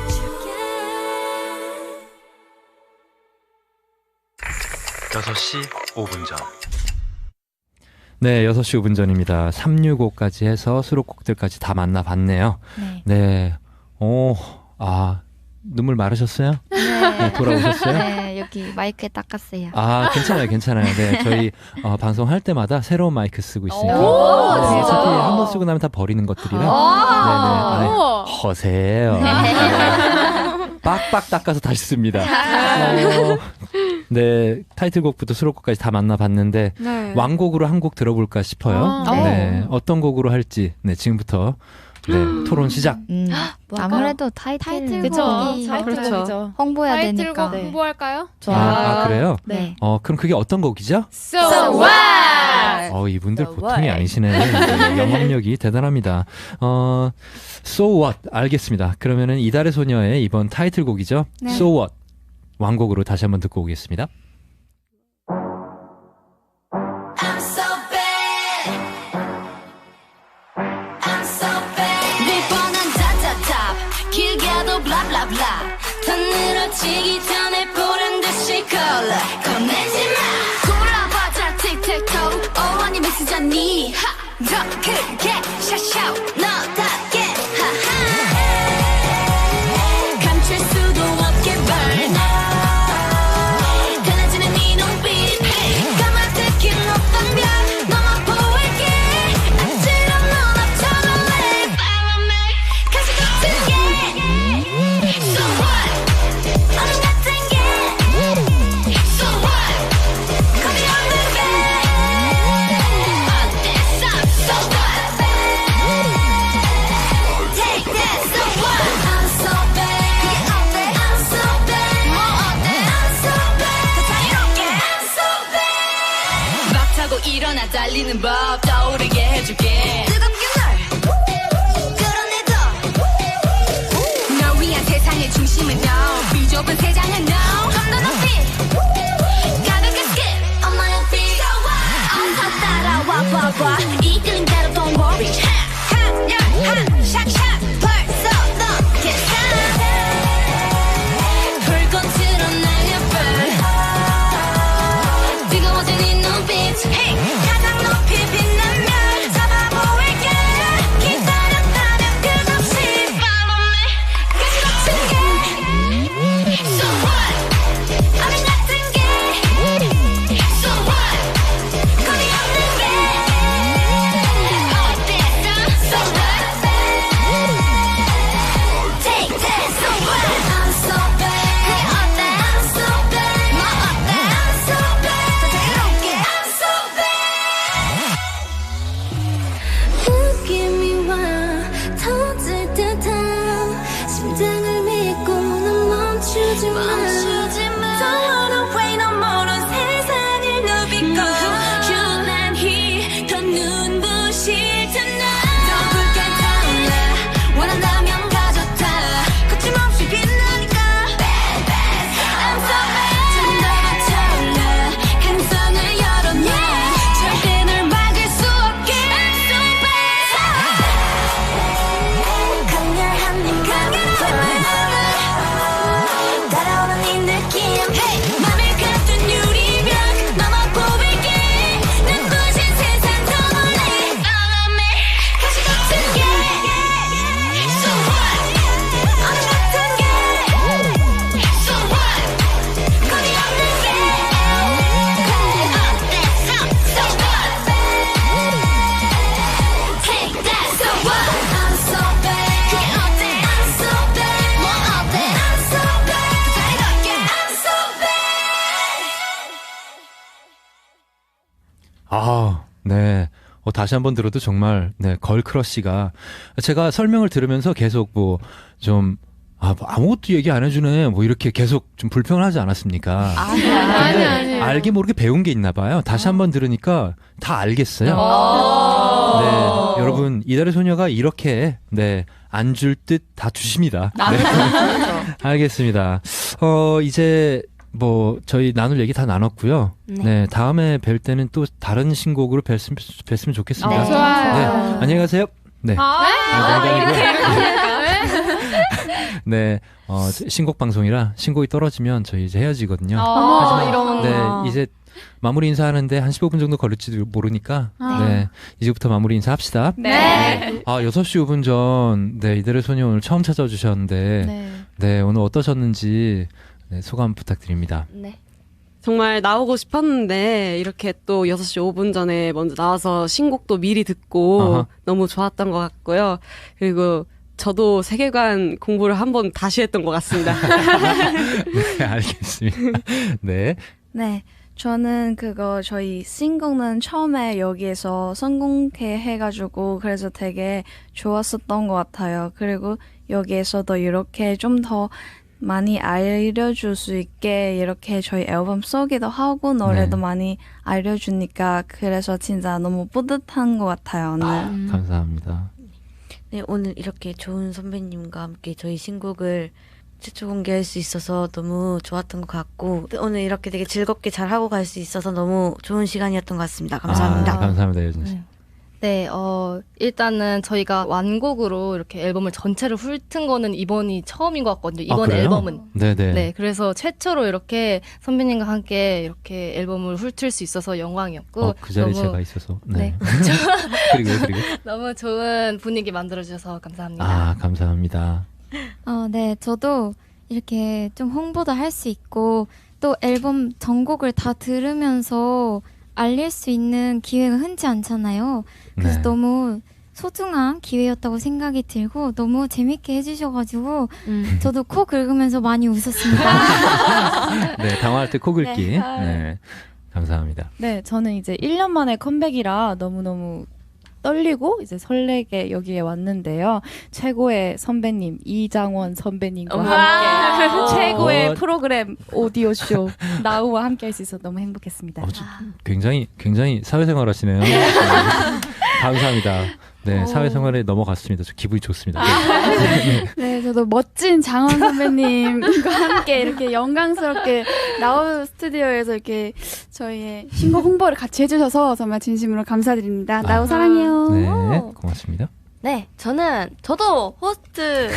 줄게 6시 5분 전. 네, 6시 5분 전입니다. 365까지 해서 수록곡들까지 다 만나봤네요. 네. 눈물 마르셨어요? 네, 돌아오셨어요? 네, 여기 마이크에 닦았어요. 괜찮아요. 네, 저희 방송할 때마다 새로운 마이크 쓰고 있으니까. 진짜? 어차피 한 번 쓰고 나면 다 버리는 것들이라. 네네. 허세요. 빡빡 닦아서 다시 씁니다. 네, 타이틀곡부터 수록곡까지 다 만나봤는데 네. 왕곡으로 한 곡 들어볼까 싶어요. 네, 어떤 곡으로 할지 네, 지금부터 네, 토론 시작. 아무래도 타이틀곡이 그렇죠. 홍보해야 타이틀곡 되니까. 네. 홍보할까요? 그래요? 네. 그럼 그게 어떤 곡이죠? So what? 이분들 보통이 아니시네. 영업력이 대단합니다. So what? 알겠습니다. 그러면은 이달의 소녀의 이번 타이틀곡이죠. 네. So what? 왕곡으로 다시 한번 듣고 오겠습니다. I'm so bad. I'm so bad. 네 뻔한 답답답 길 가도 블라블라블라 더 늘어지기 전에 보란 듯이 걸러 겁내지 마 골라봐라 틱틱톡 아니면 쓰자니 더 크게 샤샤오 너답게 하하 감출 수도 없게 burn 달라지는 네 눈빛 까맣게 높은 벽 넘어 보일게 아찔한 눈앞처럼 내 Follow me 가시 같은 게 So what 얼음 같은 게 So what 거리 없는 게 어땠어 So what Take that So what I'm so bad 그게 어때 I'm so bad 뭐 어때 I'm so bad 더 자유롭게 I'm so bad 막 타고 일어나 달리는 법 떠오르게 해줄게 뜨겁게 널 끌어내줘 널 위한 세상의 중심은 너 비좁은 세상은 너 좀 더 높이 가볍게 skip on my feet So what 어서 따라와 봐봐 이끌린 대로 don't worry 한 샥샥 벌써 너 괜찮아 불꽃으로 날려봐 뜨거워진 이 눈빛 가장 높이 빛나면 잡아 보일게 기다렸다면 끝없이 Follow me 가시 같은 게 So what 얼음 같은 게 So what 거리 없는 게 어땠어 So what Take that So what I'm so bad 그게 어때 I'm so bad 뭐 어때 I'm so bad 더 자유롭게 I'm so bad 느낌이 와 터질 듯한 심장을 믿고 넌 멈추지 마 Don't wanna wait no more 넌 세상을 누비고 유난히 더 눈부실 tonight 더 굵게 타올라 원한다면 가져다 거침없이 빛나니까 Bad bad I'm so bad 좀 더 버텨올라 가능성을 열어놔 절대 널 막을 수 없게 I'm so bad 강렬한 네 강렬한 따라오는 이 느낌 hey 맘을 가둔 유리벽 넘어 보일게 눈부신 세상 더 멀리 Follow me 가시 같은 게 So what 얼음 같은 게 So what 거리 없는 게 어땠어 So what Take that So what I'm so bad 그게 어때 I'm so bad 뭐 어때 I'm so bad 더 자유롭게 I'm so 네. 다시 한번 들어도 정말 네, 걸크러쉬가 제가 설명을 들으면서 계속 좀 아무것도 얘기 안 해주네 뭐 이렇게 계속 좀 불평을 하지 않았습니까? 아니. 알게 모르게 배운 게 있나 봐요. 다시 한번 들으니까 다 알겠어요. 네, 여러분 이달의 소녀가 이렇게 네, 안 줄 듯 다 주십니다. 네. 알겠습니다. 이제 저희 나눌 얘기 다 나눴고요. 네, 다음에 뵐 때는 또 다른 신곡으로 뵀으면 좋겠습니다. 좋아요. 네, 안녕히 가세요. 네. 네, 신곡 방송이라 신곡이 떨어지면 저희 이제 헤어지거든요. 하지만 이런. 네, 이제 마무리 인사하는데 한 15분 정도 걸릴지도 모르니까 네, 이제부터 마무리 인사합시다. 네. 6시 5분 전 네, 이달의 소녀 오늘 처음 찾아주셨는데 네, 오늘 어떠셨는지 네, 소감 부탁드립니다. 네. 정말 나오고 싶었는데 이렇게 또 6시 5분 전에 먼저 나와서 신곡도 미리 듣고 너무 좋았던 것 같고요. 그리고 저도 세계관 공부를 한번 다시 했던 것 같습니다. 네, 알겠습니다. 네. 네. 저는 저희 신곡은 처음에 여기에서 선공개 해가지고 그래서 되게 좋았었던 것 같아요. 그리고 여기에서도 이렇게 좀 더 많이 알려줄 수 있게 이렇게 저희 앨범 소개도 하고 노래도 많이 알려주니까 그래서 진짜 너무 뿌듯한 것 같아요, 오늘. 감사합니다. 네, 오늘 이렇게 좋은 선배님과 함께 저희 신곡을 최초 공개할 수 있어서 너무 좋았던 것 같고 오늘 이렇게 되게 즐겁게 잘 하고 갈 수 있어서 너무 좋은 시간이었던 것 같습니다. 감사합니다. 감사합니다, 예준 씨. 네, 일단은 저희가 완곡으로 이렇게 앨범을 전체를 훑은 거는 이번이 처음인 것 같거든요. 이번 앨범은. 네네. 네, 그래서 최초로 이렇게 선배님과 함께 이렇게 앨범을 훑을 수 있어서 영광이었고. 그 자리에 제가 있어서. 네. 그리고. 너무 좋은 분위기 만들어주셔서 감사합니다. 감사합니다. 네, 저도 이렇게 좀 홍보도 할 수 있고 또 앨범 전곡을 다 들으면서 알릴 수 있는 기회가 흔치 않잖아요. 그래서 너무 소중한 기회였다고 생각이 들고 너무 재밌게 해주셔가지고 저도 코 긁으면서 많이 웃었습니다. 네, 당황할 때 코 긁기. 네, 감사합니다. 네, 저는 이제 1년 만에 컴백이라 너무너무 떨리고 이제 설레게 여기에 왔는데요. 최고의 선배님 이장원 선배님과 함께 최고의 프로그램 오디오 쇼 나우와 함께 할 수 있어서 너무 행복했습니다. 굉장히 사회생활 하시네요. 감사합니다. 네, 사회생활에 넘어갔습니다. 저 기분이 좋습니다. 네, 저도 멋진 장원 선배님과 함께 이렇게 영광스럽게 나우 스튜디오에서 이렇게 저희의 신곡 홍보를 같이 해주셔서 정말 진심으로 감사드립니다. 나우 사랑해요. 네, 고맙습니다. 네, 저도 호스트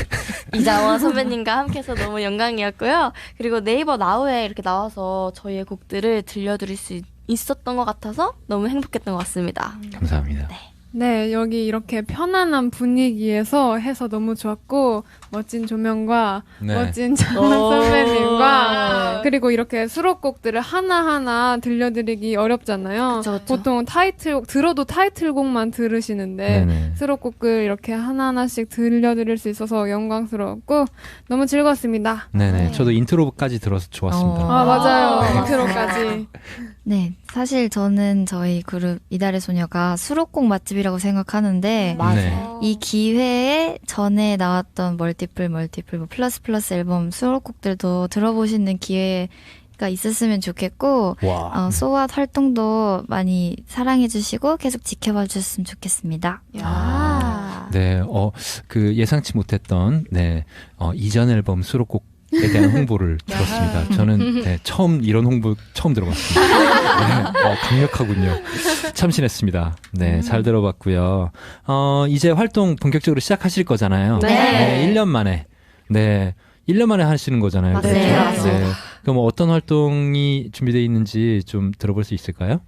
이장원 선배님과 함께해서 너무 영광이었고요. 그리고 네이버 나우에 이렇게 나와서 저희의 곡들을 들려드릴 수 있었던 것 같아서 너무 행복했던 것 같습니다. 감사합니다. 네, 여기 이렇게 편안한 분위기에서 해서 너무 좋았고 멋진 조명과 멋진 장원 선배님과 그리고 이렇게 수록곡들을 하나하나 들려드리기 어렵잖아요. 그쵸. 보통 타이틀곡 들어도 타이틀곡만 들으시는데 수록곡을 이렇게 하나하나씩 들려드릴 수 있어서 영광스러웠고 너무 즐거웠습니다. 네네, 저도 인트로까지 들어서 좋았습니다. 맞아요. 인트로까지. 네, 사실 저는 저희 그룹 이달의 소녀가 수록곡 맛집이라고 생각하는데 이 기회에 전에 나왔던 멀티플 플러스 앨범 수록곡들도 들어보시는 기회가 있었으면 좋겠고 소아 활동도 많이 사랑해주시고 계속 지켜봐 주셨으면 좋겠습니다. 네, 그 예상치 못했던 이전 앨범 수록곡 에 대한 홍보를 들었습니다. 저는 처음 이런 홍보 처음 들어봤습니다. 강력하군요. 참신했습니다. 네, 잘 들어봤고요. 이제 활동 본격적으로 시작하실 거잖아요. 네. 1년 만에. 네, 1년 만에 하시는 거잖아요. 그렇죠? 네. 그럼 어떤 활동이 준비되어 있는지 좀 들어볼 수 있을까요?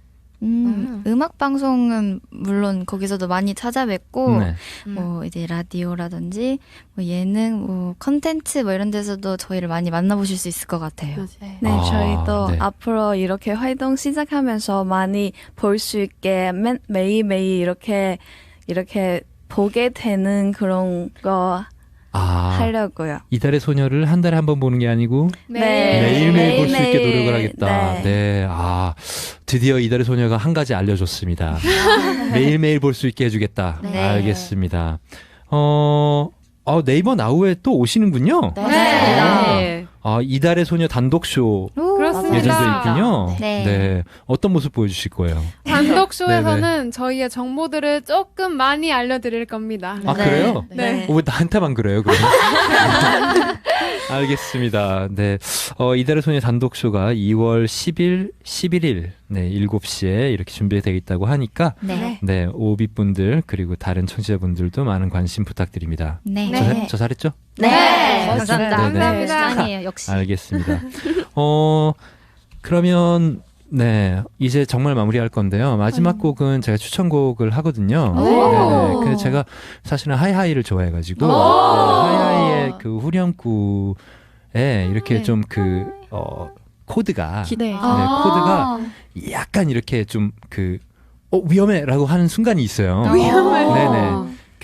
음악 방송은 물론 거기서도 많이 찾아뵙고 뭐 이제 라디오라든지 뭐 예능 뭐 컨텐츠 뭐 이런 데서도 저희를 많이 만나보실 수 있을 것 같아요. 네, 저희도 앞으로 이렇게 활동 시작하면서 많이 볼 수 있게 매일매일 이렇게 보게 되는 그런 거 하려고요. 이달의 소녀를 한 달에 한 번 보는 게 아니고 매일매일 볼 수 있게 노력을 하겠다. 네. 드디어 이달의 소녀가 한 가지 알려줬습니다. 매일매일 볼 수 있게 해주겠다. 알겠습니다. 네이버 나우에 또 오시는군요. 네. 이달의 소녀 단독쇼 그렇습니다. 예정돼 있군요. 네. 어떤 모습 보여주실 거예요? 단독쇼에서는 저희의 정보들을 조금 많이 알려드릴 겁니다. 그래요? 네. 왜 나한테만 그래요, 그러면? 알겠습니다. 네. 이달의 소녀 단독쇼가 2월 10일, 11일, 7시에 이렇게 준비되어 있다고 하니까, 오비분들, 그리고 다른 청취자분들도 많은 관심 부탁드립니다. 저 잘했죠? 네. 감사합니다. 감사합니다. 역시. 알겠습니다. 그러면, 이제 정말 마무리할 건데요. 마지막 곡은 제가 추천곡을 하거든요. 그래서 제가 사실은 하이하이를 좋아해가지고, 하이하이의 그 후렴구에 이렇게 좀 코드가, 코드가 약간 이렇게 좀 위험해라고 하는 순간이 있어요. 위험해.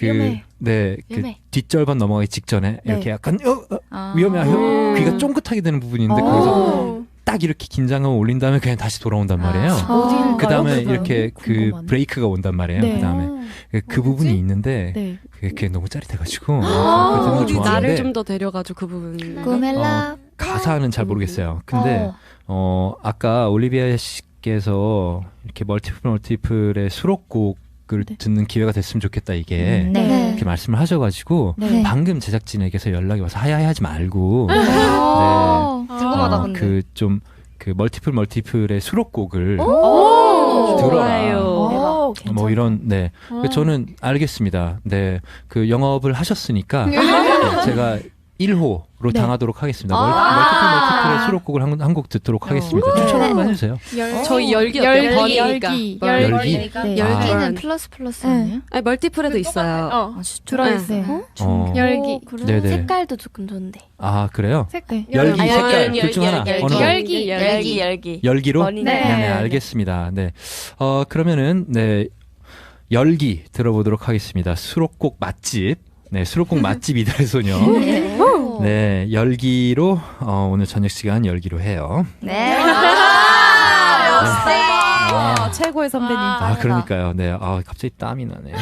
위험해. 네, 그 뒷절반 넘어가기 직전에 이렇게 약간 위험해, 귀가 쫑긋하게 되는 부분인데 거기서 딱 이렇게 긴장감을 올린 다음에 그냥 다시 돌아온단 말이에요. 그 다음에 이렇게 그 브레이크가 온단 말이에요. 그 다음에 그 부분이 있는데 그게 너무 짜릿해가지고 나를 좀 더 데려가지고 그 부분. 가사는 잘 모르겠어요. 근데 아까 올리비아 씨께서 이렇게 멀티플의 수록곡을 듣는 기회가 됐으면 좋겠다 이게 이렇게 말씀을 하셔가지고 방금 제작진에게서 연락이 와서 하야해 하지 말고 궁금하다 근데 그 멀티플의 수록곡을 들어라. 뭐 이런 저는 알겠습니다. 그 영업을 하셨으니까 제가 1호로 당하도록 하겠습니다. 멀티플의 수록곡을 한 곡 듣도록 하겠습니다. 추천 한번 해주세요. 저희 열기 열기는 플러스 아니에요? 아니, 멀티플에도 있어요. 들어있어요. 열기. 네네. 색깔도 조금 좋은데. 아 그래요? 열기 색깔 둘 중 하나. 열기로? 네, 알겠습니다. 네. 그러면은 열기 들어보도록 하겠습니다. 수록곡 맛집. 네, 수록곡 맛집 이달의 소녀. 네, 열기로 오늘 저녁 시간 열기로 해요. 네. 최고의 선배님. 그러니까요. 네, 갑자기 땀이 나네요.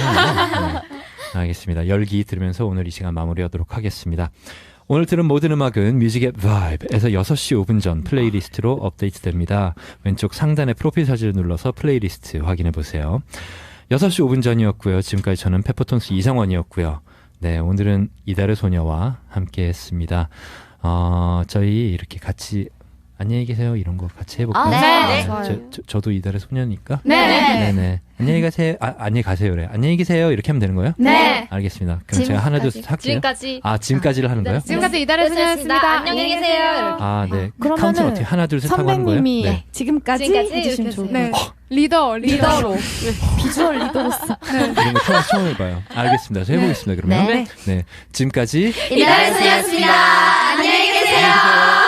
알겠습니다. 열기 들으면서 오늘 이 시간 마무리하도록 하겠습니다. 오늘 들은 모든 음악은 뮤직의 바이브에서 6시 5분 전 플레이리스트로 업데이트됩니다. 왼쪽 상단의 프로필 사진을 눌러서 플레이리스트 확인해보세요. 6시 5분 전이었고요. 지금까지 저는 페퍼톤스 이성원이었고요. 네, 오늘은 이달의 소녀와 함께 했습니다. 저희 이렇게 같이 안녕히 계세요 이런 거 같이 해볼까요? 네. 저도 이달의 소녀니까. 네. 안녕히 가세요. 안녕히 가세요래. 안녕히 계세요 이렇게 하면 되는 거예요? 네. 알겠습니다. 그럼 제가 하나 둘 셋 할게요. 지금까지를 하는 거예요? 지금까지 이달의 소녀였습니다. 안녕히 계세요. 네. 카운트는 어떻게 하나 둘 셋 하고 하는 거예요? 선배님이 지금까지 해주시면 좋을 것 같아요. 리더로. 비주얼 리더로서. 이런 거 처음 해봐요. 알겠습니다. 저 해보겠습니다. 그러면. 네. 지금까지 이달의 소녀였습니다. 안녕히 계세요.